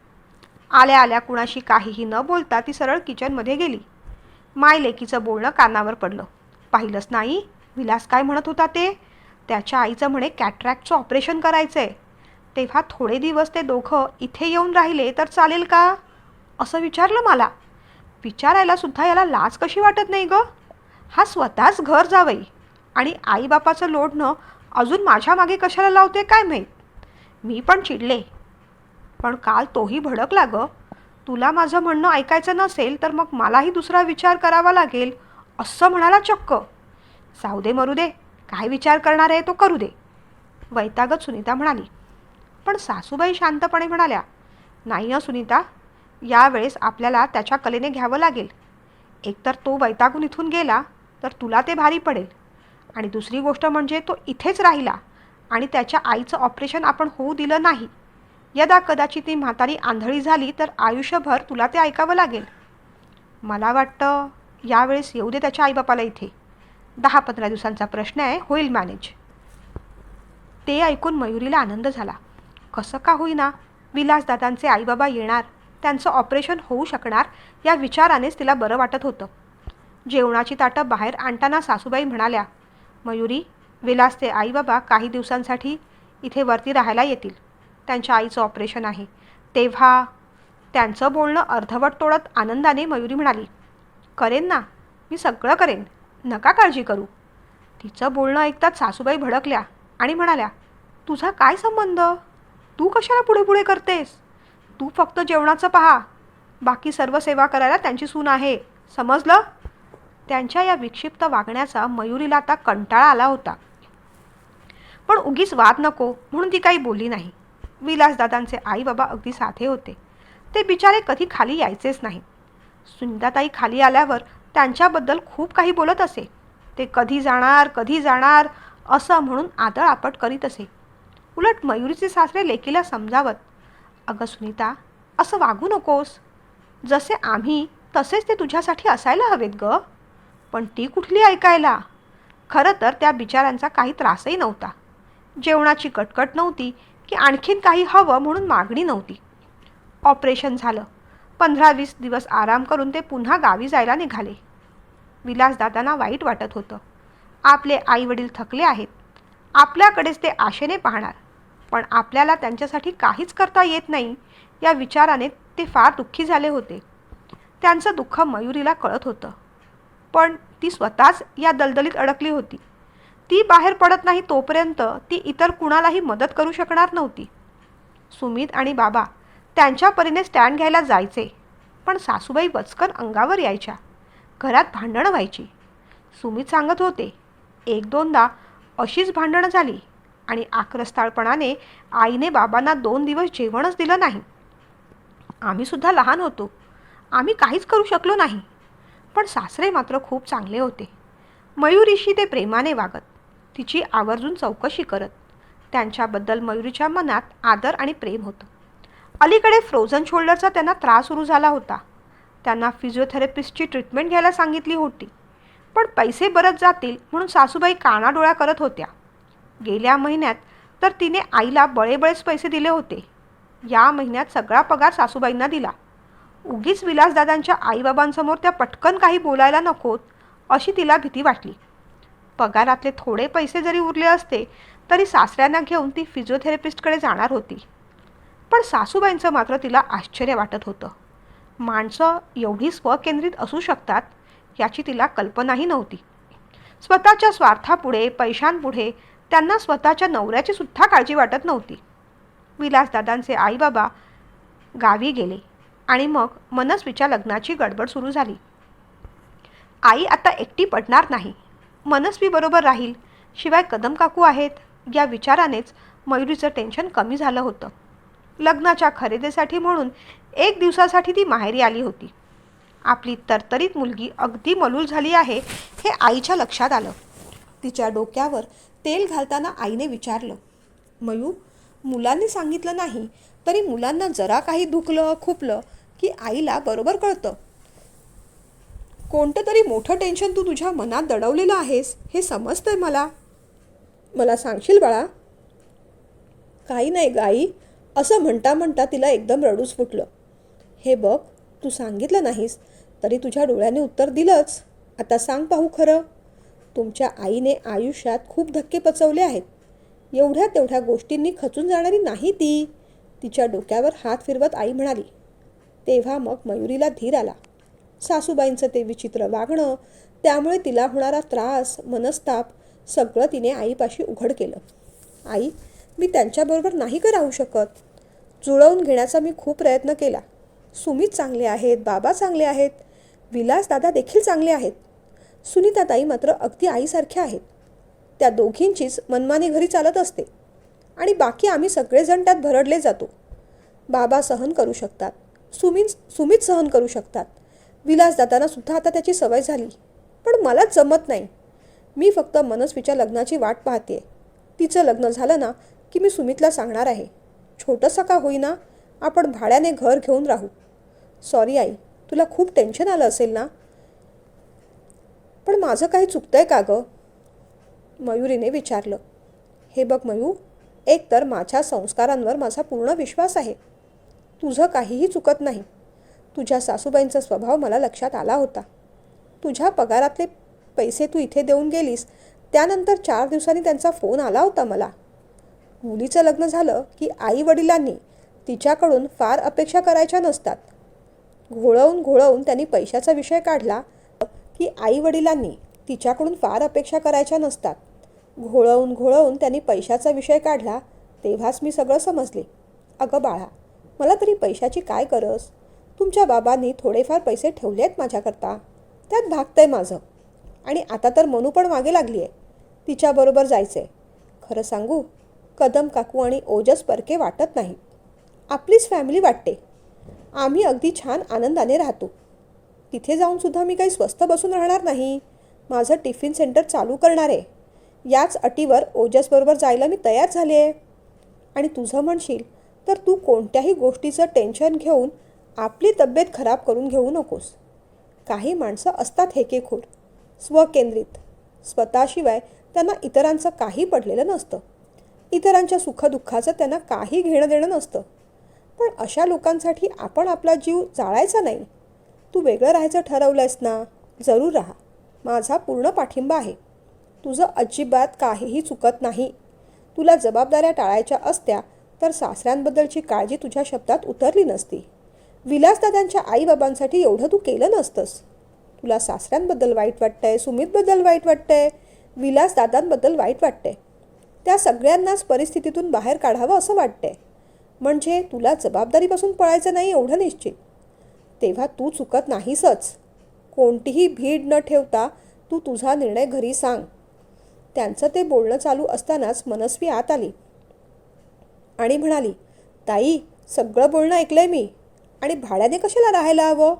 आल्या आल्या कुणाशी काहीही न बोलता ती सरळ किचनमध्ये गेली. माय लेकीचं बोलणं कानावर पडलं. पाहिलंच नाही विलास काय म्हणत होता ते? त्याच्या आईचं म्हणे कॅटरॅक्टचं ऑपरेशन करायचं आहे. तेव्हा थोडे दिवस ते दोघं इथे येऊन राहिले तर चालेल का असं विचारलं मला. विचारायला सुद्धा याला लाज कशी वाटत नाही गं. हा स्वतःच घर जावई आणि आईबापाचं लोढणं अजून माझ्या मागे कशाला लावते काय माहीत. मी पण चिडले, पण काल तोही भडकला गं. तुला माझं म्हणणं ऐकायचं नसेल तर मग मलाही दुसरा विचार करावा लागेल असं म्हणाला चक्क. जाऊ दे मरू दे, काय विचार करणार आहे तो करू दे, वैतागत सुनीता म्हणाली. पण सासूबाई शांतपणे म्हणाल्या, नाही हं सुनीता, यावेळेस आपल्याला त्याच्या कलेने घ्यावं लागेल. एकतर तो वैतागून इथून गेला तर तुला ते भारी पडेल, आणि दुसरी गोष्ट म्हणजे तो इथेच राहिला आणि त्याच्या आईचं ऑपरेशन आपण होऊ दिलं नाही. यदा कदाचित ती म्हातारी आंधळी झाली तर आयुष्यभर तुला ते ऐकावं लागेल. मला वाटतं यावेळेस येऊ दे त्याच्या आईबापाला इथे. 10-15 दिवसांचा प्रश्न आहे, होईल मॅनेज. ते ऐकून मयुरीला आनंद झाला. कसं का होईना विलासदादांचे आईबाबा येणार, त्यांचं ऑपरेशन होऊ शकणार या विचारानेच तिला बरं वाटत होतं. जेवणाची ताटं बाहेर आणताना सासूबाई म्हणाल्या, मयुरी, विलासचे आईबाबा काही दिवसांसाठी इथे वरती राहायला येतील. त्यांच्या आईचं ऑपरेशन आहे. तेव्हा त्यांचं बोलणं अर्धवट तोडत आनंदाने मयुरी म्हणाली, करेन ना, मी सगळं करेन, नका काळजी करू. तिचं बोलणं ऐकताच सासूबाई भडकल्या आणि म्हणाल्या, तुझा काय संबंध? तू कशाला पुढे पुढे करतेस? तू फक्त जेवणाचं पहा, बाकी सर्व सेवा करायला त्यांची सून आहे, समजलं? त्यांच्या या विक्षिप्त वागण्याचा मयुरीला आता कंटाळा आला होता. पण उगीच वाद नको म्हणून ती काही बोलली नाही. विलासदादांचे आईबाबा अगदी साधे होते. ते बिचारे कधी खाली यायचेच नाही. सुनीताताई खाली आल्यावर त्यांच्याबद्दल खूप काही बोलत असे. ते कधी जाणार असं म्हणून आदळआपट करीत असे. उलट मयुरीचे सासरे लेकीला समजावत, अगं सुनीता, असं वागू नकोस. जसे आम्ही तसेच ते तुझ्यासाठी असायला हवेत गं. पण ती कुठली ऐकायला. खरं तर त्या बिचाऱ्यांचा काही त्रासही नव्हता. जेवणाची कटकट नव्हती की आणखीन काही हवं म्हणून मागणी नव्हती. ऑपरेशन झालं. 15-20 दिवस आराम करून ते पुन्हा गावी जायला निघाले. विलासदादांना वाईट वाटत होतं. आपले आईवडील थकले आहेत. आपल्याकडेच ते आशेने पाहणार, पण आपल्याला त्यांच्यासाठी काहीच करता येत नाही या विचाराने ते फार दुःखी झाले होते. त्यांचं दुःख मयुरीला कळत होतं, पण ती स्वतःच या दलदलीत अडकली होती. ती बाहेर पडत नाही तोपर्यंत ती इतर कुणालाही मदत करू शकणार नव्हती. सुमित आणि बाबा त्यांच्या परीने स्टँड घ्यायला जायचे, पण सासूबाई वचकन अंगावर यायच्या. घरात भांडणं व्हायची. सुमित सांगत होते, एक दोनदा अशीच भांडणं झाली आणि आक्रस्ताळपणाने आईने बाबांना 2 दिवस जेवणच दिलं नाही. आम्ही सुद्धा लहान होतो. आम्ही काहीच करू शकलो नाही. पण सासरे मात्र खूप चांगले होते. मयुरीशी ते प्रेमाने वागत, तिची आवर्जून चौकशी करत. त्यांच्याबद्दल मयुरीच्या मनात आदर आणि प्रेम होतं. अलीकडे फ्रोझन शोल्डरचा त्यांना त्रास सुरू झाला होता. त्यांना फिजिओथेरपिस्टची ट्रीटमेंट घ्यायला सांगितली होती. पण पैसे बरंच जातील म्हणून सासूबाई कानाडोळा करत होत्या. गेल्या महिन्यात तर तिने आईला बळेबळेच पैसे दिले होते. या महिन्यात सगळा पगार सासूबाईंना दिला. उगीच विलासदादांच्या आईबाबांसमोर त्या पटकन काही बोलायला नकोत अशी तिला भीती वाटली. पगारातले थोडे पैसे जरी उरले असते तरी सासऱ्यांना घेऊन ती फिजिओथेरपिस्टकडे जाणार होती. पण सासूबाईंचं मात्र तिला आश्चर्य वाटत होतं. माणसं एवढी स्वकेंद्रित असू शकतात याची तिला कल्पनाही नव्हती. स्वतःच्या स्वार्थापुढे, पैशांपुढे त्यांना स्वतःच्या नवऱ्याची सुद्धा काळजी वाटत नव्हती. विलासदादांचे आईबाबा गावी गेले आणि मग मनस्वीच्या लग्नाची गडबड सुरू झाली. आई आता एकटी पडणार नाही, मनस्वी बरोबर राहील, शिवाय कदम काकू आहेत, या विचारानेच मयुरीचं टेन्शन कमी झालं होतं. लग्नाच्या खरेदीसाठी म्हणून 1 दिवसासाठी ती माहेरी आली होती. आपली तरतरीत मुलगी अगदी मलूल झाली आहे हे आईच्या लक्षात आलं. तिच्या डोक्यावर तेल घालताना आईने विचारलं, मयू, मुलांनी सांगितलं नाही तरी मुलांना जरा काही दुखलं खुपलं की आईला बरोबर कळतं. कोणतं तरी मोठं टेन्शन तू तुझ्या मनात दडवलेलं आहेस हे समजतंय मला. मला सांगशील बाळा? काही नाही ग आई, असं म्हणता म्हणता तिला एकदम रडूच फुटलं. हे बघ, तू सांगितलं नाहीस तरी तुझ्या डोळ्याने उत्तर दिलंच. आता सांग पाहू खरं. तुमच्या आईने आयुष्यात खूप धक्के पचवले आहेत. एवढ्या तेवढ्या गोष्टींनी खचून जाणारी नाही ती. तिच्या डोक्यावर हात फिरवत आई म्हणाली. तेव्हा मग मयुरीला धीर आला. सासूबाईंचं ते विचित्र वागणं, त्यामुळे तिला होणारा त्रास, मनस्ताप सगळं तिने आईपाशी उघड केलं. आई, मी त्यांच्याबरोबर नाही का राहू शकत? जुळवून घेण्याचा मी खूप प्रयत्न केला. सुमित चांगले आहेत, बाबा चांगले आहेत, विलासदादा देखील चांगले आहेत. सुनीताताई मात्र अगदी आईसारख्या आहेत. त्या दोघींचीच मनमानी घरी चालत असते आणि बाकी आम्ही सगळेजण त्यात भरडले जातो. बाबा सहन करू शकतात, सुमित सहन करू शकतात, विलासदादांना सुद्धा आता त्याची सवय झाली. पण मलाच जमत नाही. मी फक्त मनस्वीच्या लग्नाची वाट पाहते. तिचं लग्न झालं ना की मी सुमितला सांगणार आहे. छोटंसं का होईना आपण भाड्याने घर घेऊन राहू. सॉरी आई, तुला खूप टेन्शन आलं असेल ना? पण माझं काही चुकतंय का गं? मयुरीने विचारलं. हे बघ मयू, एक तर माझ्या संस्कारांवर माझा पूर्ण विश्वास आहे. तुझं काहीही चुकत नाही. तुझ्या सासूबाईंचा स्वभाव मला लक्षात आला होता. तुझ्या पगारातले पैसे तू इथे देऊन गेलीस त्यानंतर 4 दिवसांनी त्यांचा फोन आला होता मला. मुलीचं लग्न झालं की आई वडिलांनी तिच्याकडून फार अपेक्षा करायच्या नसतात. घोळवून घोळवून त्यांनी पैशाचा विषय काढला की आई वडिलांनी तिच्याकडून फार अपेक्षा करायच्या नसतात. घोळवून घोळवून त्यांनी पैशाचा विषय काढला तेव्हाच मी सगळं समजले. अगं बाळा, मला तरी पैशाची काय गरज? तुमच्या बाबांनी थोडेफार पैसे ठेवले आहेत माझ्याकरता, त्यात भागतंय माझं. आणि आता तर मनू पण मागे लागली आहे. तिच्याबरोबर जायचं आहे. खरं सांगू, कदम काकू आणि ओजस परके वाटत नाहीत. आपलीच फॅमिली वाटते. आम्ही अगदी छान आनंदाने राहतो. तिथे जाऊनसुद्धा मी काही स्वस्त बसून राहणार नाही. माझं टिफिन सेंटर चालू करणार आहे. याच अटीवर ओजसबरोबर जायला मी तयार झाले आहे. आणि तुझं म्हणशील तर तू कोणत्याही गोष्टीचं टेन्शन घेऊन आपली तब्येत खराब करून घेऊ नकोस. काही माणसं असतात हेकेखोर, स्वकेंद्रित. स्वतःशिवाय त्यांना इतरांचं काही पडलेलं नसतं. इतरांच्या सुखदुःखाचं त्यांना काही घेणं देणं नसतं. पण अशा लोकांसाठी आपण आपला जीव जाळायचा नाही. तू वेगळं राहायचं ठरवलंयस ना, जरूर राहा. माझा पूर्ण पाठिंबा आहे. तुझं अजिबात काहीही चुकत नाही. तुला जबाबदाऱ्या टाळायच्या असत्या तर सासऱ्यांबद्दलची काळजी तुझ्या शब्दात उतरली नसती. विलासदादांच्या आईबाबांसाठी एवढं तू केलं नसतंस. तुला सासऱ्यांबद्दल वाईट वाटतंय, सुमितबद्दल वाईट वाटतंय, विलासदादांबद्दल वाईट वाटते. त्या सगळ्यांनाच परिस्थितीतून बाहेर काढावं असं वाटते. म्हणजे तुला जबाबदारीपासून पळायचं नाही एवढं निश्चित. तेव्हा तू चुकत नाहीसच. कोणतीही भीड न ठेवता तू तुझा निर्णय घरी सांग. त्यांचं ते बोलणं चालू असतानाच मनस्वी आत आली आणि म्हणाली, ताई, सगळं बोलणं ऐकलंय मी. आणि भाड्याने कशाला राहायला हवं?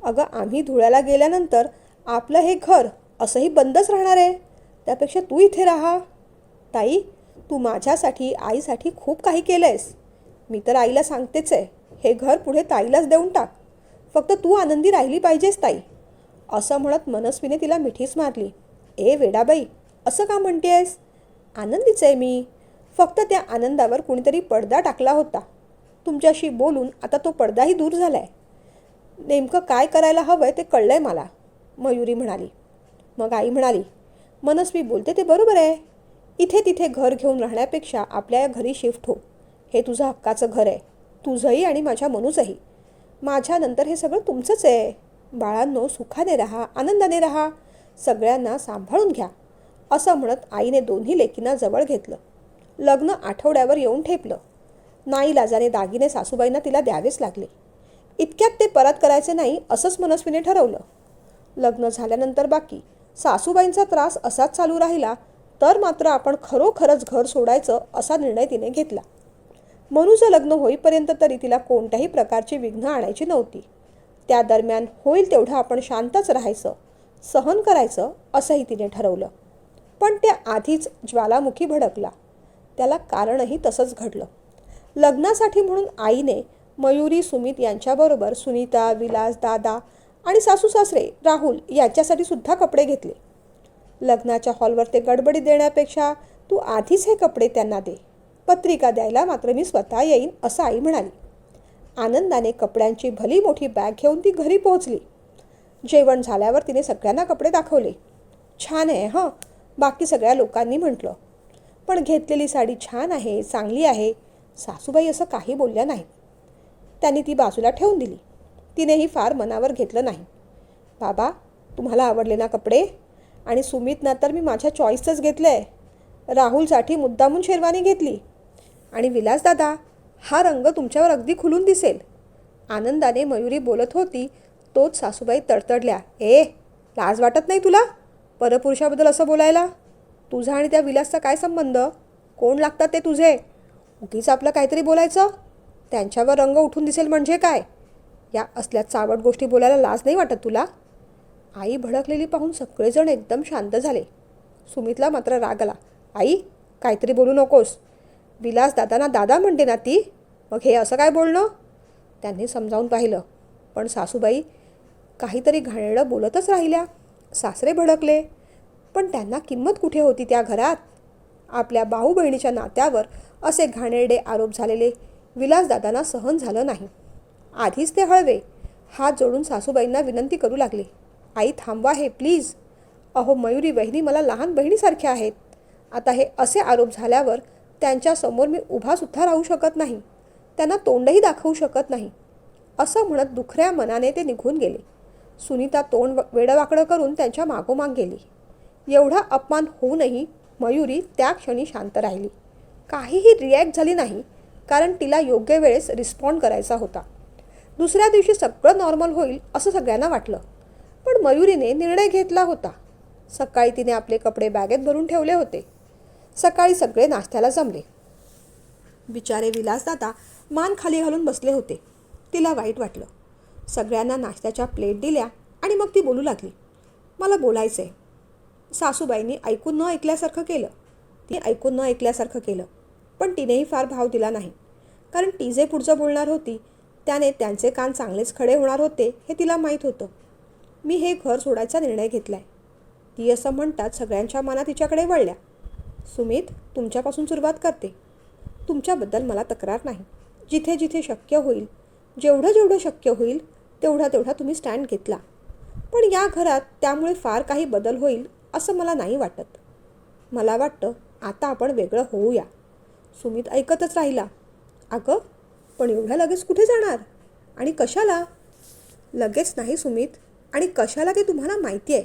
अगं, आम्ही धुळ्याला गेल्यानंतर आपलं हे घर असंही बंदच राहणार आहे. त्यापेक्षा तू इथे राहा. ताई, तू माझ्यासाठी, आईसाठी खूप काही केलं आहेस. मी तर आईला सांगतेच आहे, हे घर पुढे ताईलाच देऊन टाक. फक्त तू आनंदी राहिली पाहिजेस ताई. असं म्हणत मनस्वीने तिला मिठीच मारली. ए वेडाबाई, असं का म्हणतेस? आनंदीच आहे मी. फक्त त्या आनंदावर कुणीतरी पडदा टाकला होता. तुमच्याशी बोलून आता तो पडदाही दूर झाला आहे. नेमकं काय करायला हवं आहे ते कळलं आहे मला, मयुरी म्हणाली. मग आई म्हणाली, मनस्वी बोलते ते बरोबर आहे. इथे तिथे घर घेऊन राहण्यापेक्षा आपल्या घरी शिफ्ट हो. हे तुझं हक्काचं घर आहे, तुझंही आणि माझ्या मनूचंही. माझ्यानंतर हे सगळं तुमचंच आहे. बाळांनो, सुखाने राहा, आनंदाने राहा, सगळ्यांना सांभाळून घ्या. असं म्हणत आईने दोन्ही लेकींना जवळ घेतलं. लग्न आठवड्यावर येऊन ठेपलं. नाईलाजाने दागिने सासूबाईंना तिला द्यावेच लागले. इतक्यात ते परत करायचे नाही असंच मनस्वीने ठरवलं. लग्न झाल्यानंतर बाकी सासूबाईंचा त्रास असाच चालू राहिला तर मात्र आपण खरोखरच घर सोडायचं असा निर्णय तिने घेतला. मनूचं लग्न होईपर्यंत तरी तिला कोणत्याही प्रकारची विघ्न आणायची नव्हती. त्या दरम्यान होईल तेवढं आपण शांतच राहायचं, सहन करायचं असंही तिने ठरवलं. पण त्या आधीच ज्वालामुखी भडकला. त्याला कारणही तसंच घडलं. लग्नासाठी म्हणून आईने मयुरी, सुमित यांच्याबरोबर सुनीता, विलास, दादा आणि सासू सासरे राहुल याच्यासाठी सुद्धा कपडे घेतले. लग्नाच्या हॉलवर ते गडबडी देण्यापेक्षा तू आधीच हे कपडे त्यांना दे. पत्रिका द्यायला मात्र मी स्वतः येईन असं आई म्हणाली. आनंदाने कपड्यांची भली मोठी बॅग घेऊन ती घरी पोहोचली. जेवण झाल्यावर तिने सगळ्यांना कपडे दाखवले. छान आहे हं, बाकी सगळ्या लोकांनी म्हटलं. पण घेतलेली साडी छान आहे, चांगली आहे. सासूबाई असं काही बोलल्या नाहीत. त्यांनी ती बाजूला ठेवून दिली. तिनेही फार मनावर घेतलं नाही. बाबा, तुम्हाला आवडले ना कपडे? आणि सुमितना तर मी माझ्या चॉईसचंच घेतलं आहे. राहुलसाठी मुद्दामून शेरवानी घेतली. आणि विलासदादा, हा रंग तुमच्यावर अगदी खुलून दिसेल. आनंदाने मयुरी बोलत होती तोच सासूबाई तडतडल्या. ए, लाज वाटत नाही तुला परपुरुषाबद्दल असं बोलायला? तुझा आणि त्या विलासचा काय संबंध? कोण लागतात ते तुझे? उगीच आपलं काहीतरी बोलायचं. त्यांच्यावर रंग उठून दिसेल म्हणजे काय? या असल्या चावट गोष्टी बोलायला लाज नाही वाटत तुला? आई भडकलेली पाहून सगळेजण एकदम शांत झाले. सुमितला मात्र राग आला. आई, काहीतरी बोलू नकोस. विलास दादांना दादा म्हणते ना ती, मग हे असं काय बोलणं? त्यांनी समजावून पाहिलं, पण सासूबाई काहीतरी घाणेरडं बोलतच राहिल्या. सासरे भडकले, पण त्यांना किंमत कुठे होती त्या घरात? आपल्या भाऊ बहिणीच्या नात्यावर असे घाणेरडे आरोप झालेले विलासदादांना सहन झालं नाही. आधीच ते हळवे. हात जोडून सासूबाईंना विनंती करू लागले. आई, थांबवा हे प्लीज. अहो मयुरी वहिनी मला लहान बहिणीसारख्या आहेत. आता हे असे आरोप झाल्यावर त्यांच्यासमोर मी उभासुद्धा राहू शकत नाही. त्यांना तोंडही दाखवू शकत नाही. असं म्हणत दुखऱ्या मनाने ते निघून गेले. सुनीता तोंड वेडवाकडं करून त्यांच्या मागोमाग गेली. एवढा अपमान होऊनही मयुरी त्या क्षणी शांत राहिली. काहीही रिॲक्ट झाली नाही, कारण तिला योग्य वेळेस रिस्पॉन्ड करायचा होता. दुसऱ्या दिवशी सगळं नॉर्मल होईल असं सगळ्यांना वाटलं. पण मयुरीने निर्णय घेतला होता. सकाळी तिने आपले कपडे बॅगेत भरून ठेवले होते. सकाळी सगळे नाश्त्याला जमले. बिचारे विलासदादा मान खाली घालून बसले होते. तिला वाईट वाटलं. सगळ्यांना नाश्त्याच्या प्लेट दिल्या आणि मग ती बोलू लागली. मला बोलायचं आहे. सासूबाईंनी ऐकून न ऐकल्यासारखं केलं. ती ऐकून न ऐकल्यासारखं केलं. पण तिनेही फार भाव दिला नाही, कारण ती जे पुढचं बोलणार होती त्याने त्यांचे कान चांगलेच खडे होणार होते हे तिला माहीत होतं. मी हे घर सोडायचा निर्णय घेतला आहे. ती असं म्हणतात सगळ्यांच्या मनात तिच्याकडे वळल्या. सुमित, तुमच्यापासून सुरुवात करते. तुमच्याबद्दल मला तक्रार नाही. जिथे जिथे शक्य होईल, जेवढं जेवढं शक्य होईल तेवढा तेवढा तुम्ही स्टँड घेतला. पण या घरात त्यामुळे फार काही बदल होईल असं मला नाही वाटत. मला वाटतं आता आपण वेगळं होऊया. सुमित ऐकतच राहिला. अगं, पण एवढ्या लगेच कुठे जाणार आणि कशाला? लगेच नाही सुमित, आणि कशाला ते तुम्हाला माहिती आहे.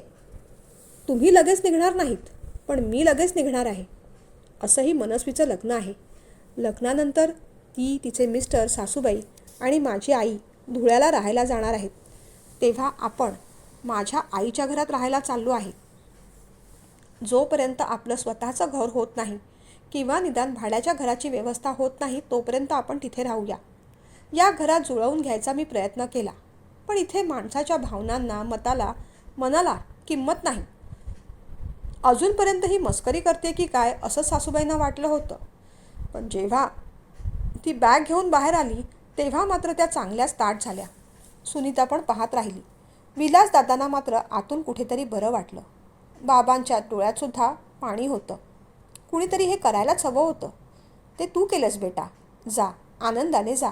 तुम्ही लगेच निघणार नाहीत. पण मी लगेच निघणार आहे. असंही मनस्वीचं लग्न आहे. लग्नानंतर ती, तिचे मिस्टर, सासूबाई आणि माझी आई धुळ्याला राहायला जाणार आहेत. तेव्हा आपण माझ्या आईच्या घरात राहायला चाललो आहे. जोपर्यंत आपलं स्वतःचं घर होत नाही किंवा निदान भाड्याच्या घराची व्यवस्था होत नाही तोपर्यंत आपण तिथे राहूया. या घरात जुळवून घ्यायचा मी प्रयत्न केला, पण इथे माणसाच्या भावनांना, मनाला किंमत नाही. अजूनपर्यंत ही मस्करी करते की काय असं सासूबाईंना वाटलं होतं. पण जेव्हा ती बॅग घेऊन बाहेर आली तेव्हा मात्र त्या चांगल्याच ताठ झाल्या. सुनीता पण पाहत राहिली. विलासदादांना मात्र आतून कुठेतरी बरं वाटलं. बाबांच्या डोळ्यातसुद्धा पाणी होतं. कुणीतरी हे करायलाच हवं होतं. ते तू केलंस बेटा. जा, आनंदाने जा.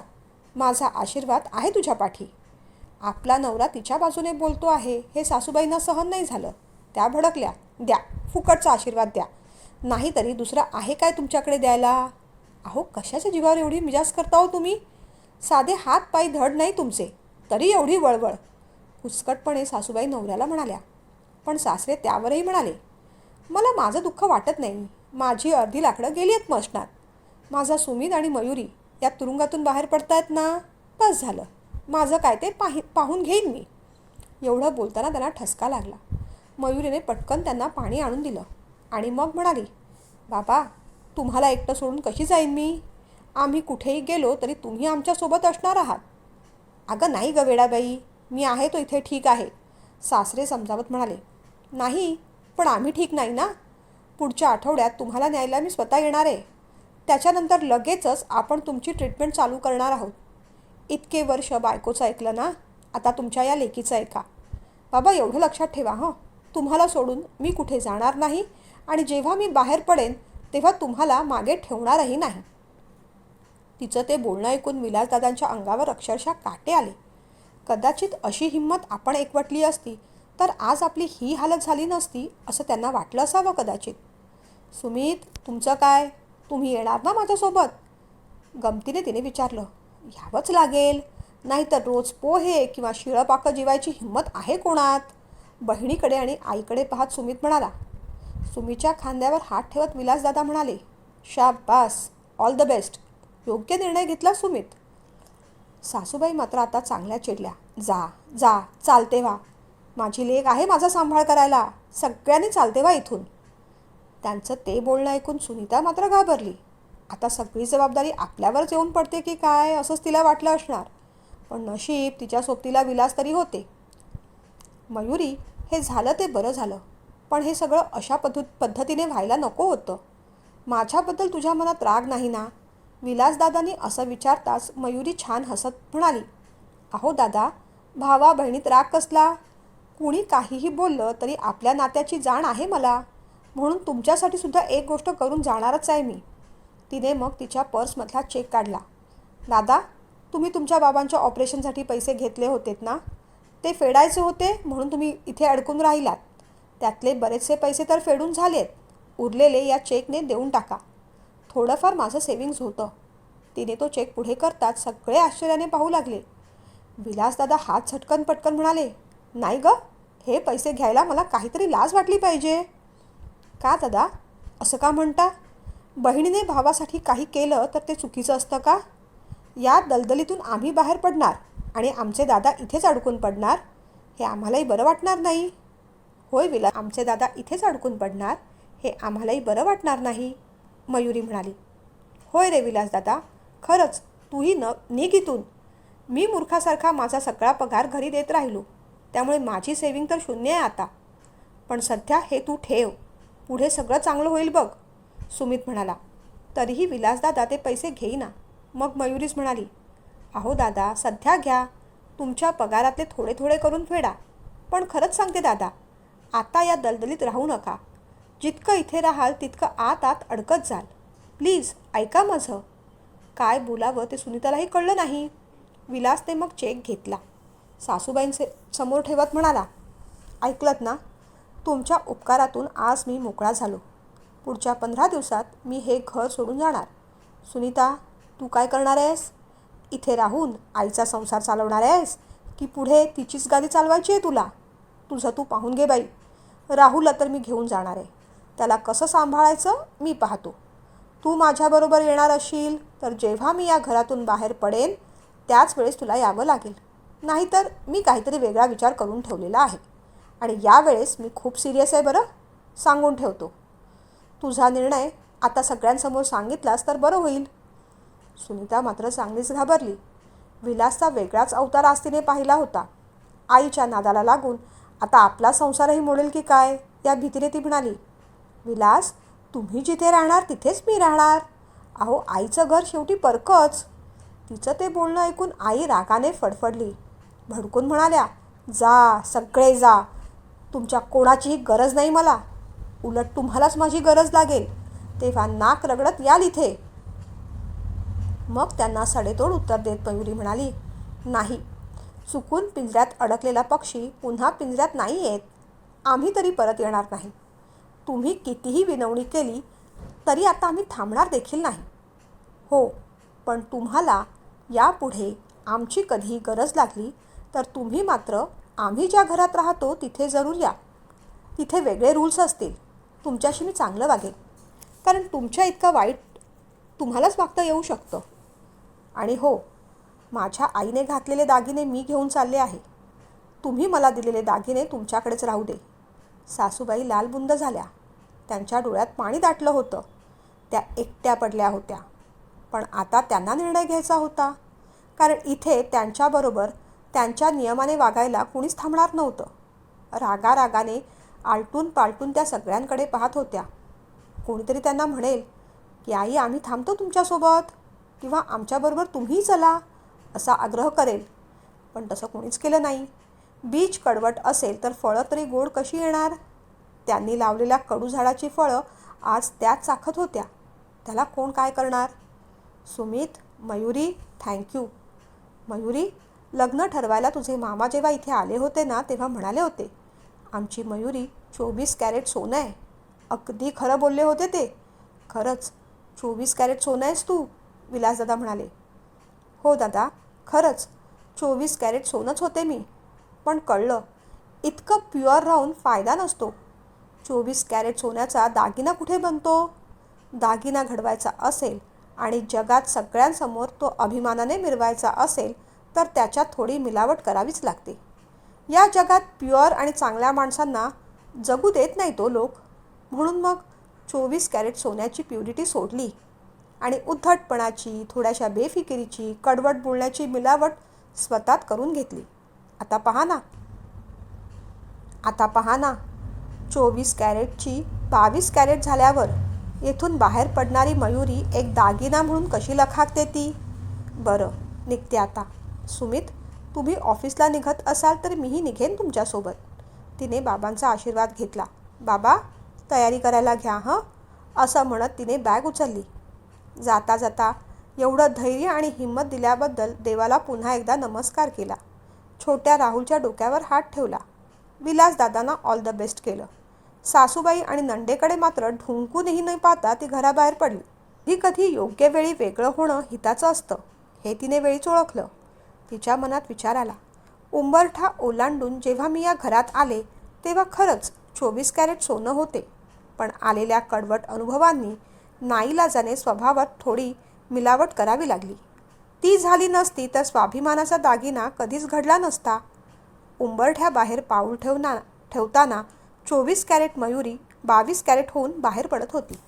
माझा आशीर्वाद आहे तुझ्या पाठी. आपला नवरा तिच्या बाजूने बोलतो आहे हे सासूबाईंना सहन नाही झालं. त्या भडकल्या. द्या, फुकटचा आशीर्वाद द्या. नाहीतरी दुसरा आहे काय तुमच्याकडे द्यायला? अहो, कशाच्या जीवावर एवढी मिजाज करता हो तुम्ही? साधे हात पाय धड नाही तुमचे, तरी एवढी वळवळ. कुचकटपणे सासूबाई नवऱ्याला म्हणाल्या. पण सासरे त्यावरही म्हणाले, मला माझं दुःख वाटत नाही. माझी अर्धी लाकडं गेली आहेत मशनात. माझा सुमित आणि मयुरी या तुरुंगातून बाहेर पडतायत ना, बस झालं. माझं काय ते पाहून घेईन मी. एवढं बोलताना त्यांना ठसका लागला. मयुरीने पटकन त्यांना पाणी आणून दिलं आणि मग म्हणाली, बाबा, तुम्हाला एकटं सोडून कशी जाईन मी? आम्ही कुठेही गेलो तरी तुम्ही आमच्यासोबत असणार आहात. अगं नाही ग वेडाबाई, मी आहे तो इथे ठीक आहे, सासरे समजावत म्हणाले. नाही, पण आम्ही ठीक नाही ना. पुढच्या आठवड्यात तुम्हाला न्यायला मी स्वतः येणार आहे. त्याच्यानंतर लगेचच आपण तुमची ट्रीटमेंट चालू करणार आहोत. इतके वर्ष बायकोचं ऐकलं ना, आता तुमच्या या लेकीचं ऐका. बाबा, एवढं लक्षात ठेवा हं, तुम्हाला सोडून मी कुठे जाणार नाही आणि जेव्हा मी बाहेर पडेन तेव्हा तुम्हाला मागे ठेवणारही नाही. तिचं ते बोलणं ऐकून विलासदादांच्या अंगावर अक्षरशः काटे आले. कदाचित अशी हिंमत आपण एकवटली असती तर आज आपली ही हालत झाली नसती असं त्यांना वाटलं असावं कदाचित. सुमित, तुमचं काय? तुम्ही येणार ना माझ्यासोबत? गमतीने तिने विचारलं. यावंच लागेल, नाहीतर रोज पोहे किंवा शिळपाकं जेवायची हिंमत आहे कोणात? बहिणीकडे आणि आईकडे पाहत सुमित म्हणाला. सुमीच्या खांद्यावर हात ठेवत विलासदादा म्हणाले, शाबास, ऑल द बेस्ट. योग्य निर्णय घेतला सुमित. सासूबाई मात्र आता चांगल्या चिडल्या. जा जा, चालते व्हा. माझी लेक आहे माझा सांभाळ करायला. सगळ्यांनी चालते व्हा इथून. त्यांचं ते बोलणं ऐकून सुनीता मात्र घाबरली. आता सगळी जबाबदारी आपल्यावरच येऊन पडते की काय असंच तिला वाटलं असणार. पण नशीब तिच्या सोबतीला विलास तरी होते. मयुरी, हे झालं ते बरं झालं, पण हे सगळं अशा पद्धतीने व्हायला नको होतं. माझ्याबद्दल तुझ्या मनात राग नाही ना? विलासदादांनी असं विचारताच मयुरी छान हसत म्हणाली. अहो दादा, भावा बहिणीत राग कसला? कुणी काहीही बोललं तरी आपल्या नात्याची जाण आहे मला, म्हणून तुमच्यासाठी सुद्धा एक गोष्ट करून जाणारच आहे मी. तिने मग तिच्या पर्समधला चेक काढला. दादा, तुम्ही तुमच्या बाबांच्या ऑपरेशनसाठी पैसे घेतले होतेत ना, ते फेडायचे होते म्हणून तुम्ही इथे अडकून राहिलात. त्यातले बरेचसे पैसे तर फेडून झालेत. उरलेले या चेकने देऊन टाका. थोडंफार माझं सेविंग्ज होतं. तिने तो चेक पुढे करताच सगळे आश्चर्याने पाहू लागले. विलासदादा हात झटकन पटकन म्हणाले, नाही ग, हे पैसे घ्यायला मला काहीतरी लाज वाटली पाहिजे. का दादा, असं का म्हणता? बहिणीने भावासाठी काही केलं तर ते चुकीचं असतं का? या दलदलीतून आम्ही बाहेर पडणार आणि आमचे दादा इथेच अडकून पडणार, हे आम्हालाही बरं वाटणार नाही. होय आमचे दादा इथेच अडकून पडणार हे आम्हालाही बरं वाटणार नाही, मयुरी म्हणाली. होय रे विलासदादा, खरंच तूही निघ इथून. मी मूर्खासारखा माझा सगळा पगार घरी देत राहिलो, त्यामुळे माझी सेविंग तर शून्य आहे आता. पण सध्या हे तू ठेव, पुढे सगळं चांगलं होईल बघ, सुमित म्हणाला. तरीही विलासदादा ते पैसे घेईना. मग मयुरीच म्हणाली, अहो दादा, सध्या घ्या. तुमच्या पगारातले थोडे थोडे करून फेडा. पण खरंच सांगते दादा, आता या दलदलीत राहू नका. जितकं इथे राहाल तितकं आत अडकत जाल. प्लीज ऐका माझं. काय बोलावं ते सुनीतालाही कळलं नाही. विलासने मग चेक घेतला. सासूबाईंचे समोर ठेवत म्हणाला, ऐकलत ना, तुमच्या उपकारातून आज मी मोकळा झालो. पुढच्या 15 दिवसात मी हे घर सोडून जाणार. सुनीता, तू काय करणार आहेस? इथे राहून आईचा संसार चालवणार आहेस की पुढे तिचीच गादी चालवायची आहे तुला? तुझं तू पाहून घे बाई. राहुलला तर मी घेऊन जाणार आहे. त्याला कसं सांभाळायचं मी पाहतो. तू माझ्याबरोबर येणार असशील तर जेव्हा मी या घरातून बाहेर पडेन त्याच वेळेस तुला यावं लागेल. नाहीतर मी काहीतरी वेगळा विचार करून ठेवलेला आहे आणि यावेळेस मी खूप सिरियस आहे बरं, सांगून ठेवतो. तुझा निर्णय आता सगळ्यांसमोर सांगितलास तर बरं होईल. सुनीता मात्र चांगलीच घाबरली. विलासचा वेगळाच अवतार आज तिने पाहिला होता. आईच्या नादाला लागून आता आपला संसारही मोडेल की काय या भीतीने ती म्हणाली, विलास, तुम्ही जिथे राहणार तिथेच मी राहणार. अहो, आईचं घर शेवटी परकच. तिचं ते बोलणं ऐकून आई रागाने फडफडली. भडकून म्हणाल्या, जा, सगळे जा. तुमच्या कोणाचीही गरज नाही मला. उलट तुम्हालाच माझी गरज लागेल. तेव्हा नाक रगडत याल इथे. मग त्यांना सडेतोड उत्तर देत मयुरी म्हणाली, नाही, चुकून पिंजऱ्यात अडकलेला पक्षी पुन्हा पिंजऱ्यात नाही येत. आम्ही तरी परत येणार नाही. तुम्ही कितीही विनवणी केली तरी आता आम्ही थांबणार देखील नाही. हो, पण तुम्हाला यापुढे आमची कधीही गरज लागली तर तुम्ही मात्र आम्ही ज्या घरात राहतो तिथे जरूर या. तिथे वेगळे रूल्स असतील. तुमच्याशी मी चांगलं वागेन, कारण तुमच्या इतका वाईट तुम्हालाच वागता येऊ शकतं. आणि हो, माझ्या आईने घातलेले दागिने मी घेऊन चालले आहे. तुम्ही मला दिलेले दागिने तुमच्याकडेच राहू दे. सासूबाई लालबुंद झाल्या. त्यांच्या डोळ्यात पाणी दाटलं होतं. त्या एकट्या पडल्या होत्या. पण आता त्यांना निर्णय घ्यायचा होता, कारण इथे त्यांच्याबरोबर त्यांच्या नियमाने वागायला कुणीच थांबणार नव्हतं. रागारागाने आलटून पालटून त्या सगळ्यांकडे पाहत होत्या. कोणीतरी त्यांना म्हणेल की आई, आम्ही थांबतो तुमच्यासोबत, किंवा आमच्याबरोबर तुम्ही चला, असा आग्रह करेल. पण तसं कोणीच केलं नाही. बीज कडवट असेल तर फळं तरी गोड कशी येणार? त्यांनी लावलेल्या कडू झाडाची फळं आज त्याच चाखत होत्या. त्याला कोण काय करणार? सुमित, मयुरी, थँक्यू. मयुरी, लग्न ठरवायला तुझे मामा जेव्हा इथे आले होते ना तेव्हा म्हणाले होते, आमची मयुरी 24 कॅरेट सोनं आहे. अगदी खरं बोलले होते ते. खरंच 24 कॅरेट सोनं आहेस तू, विलासदादा म्हणाले. हो दादा, खरंच 24 कॅरेट सोनंच होते मी. पण कळलं, इतकं प्युअर राहून फायदा नसतो. 24 कॅरेट सोन्याचा दागिना कुठे बनतो? दागिना घडवायचा असेल आणि जगात सगळ्यांसमोर तो अभिमानाने मिरवायचा असेल तर त्याच्यात थोडी मिलावट करावीच लागते. या जगात प्युअर आणि चांगल्या माणसांना जगू देत नाही तो लोक. म्हणून मग 24 कॅरेट सोन्याची प्युरिटी सोडली आणि उद्धटपणाची, थोड्याशा बेफिकिरीची, कडवट बोलण्याची मिलावट स्वतःत करून घेतली. आता पहा ना, 24 कॅरेटची 22 कॅरेट झाल्यावर येथून बाहेर पडणारी मयुरी एक दागिना म्हणून कशी लखाकते ती. बरं, निघते आता. सुमित, तुम्ही ऑफिसला निघत असाल तर मीही निघेन तुमच्यासोबत. तिने बाबांचा आशीर्वाद घेतला. बाबा, तयारी करायला घ्या हं, असं म्हणत तिने बॅग उचलली. जाता जाता एवढं धैर्य आणि हिंमत दिल्याबद्दल देवाला पुन्हा एकदा नमस्कार केला. छोट्या राहुलच्या डोक्यावर हात ठेवला. विलासदादांना ऑल द बेस्ट केलं. सासूबाई आणि नंडेकडे मात्र ढुंकूनही न पाहता ती घराबाहेर पडली. ही कधी योग्य वेळी वेगळं होणं हिताचं असतं हे तिने वेळीच ओळखलं. तिच्या मनात विचार आला, उंबरठा ओलांडून जेव्हा मी या घरात आले तेव्हा खरंच 24 कॅरेट सोनं होते. पण आलेल्या कडवट अनुभवांनी नाईलाजाने स्वभावात थोडी मिलावट करावी लागली. ती झाली नसती तर स्वाभिमानाचा दागिना कधीच घडला नसता. उंबरठ्याबाहेर पाऊल ठेवताना 24 कॅरेट मयुरी 22 कॅरेट होऊन बाहेर पडत होती.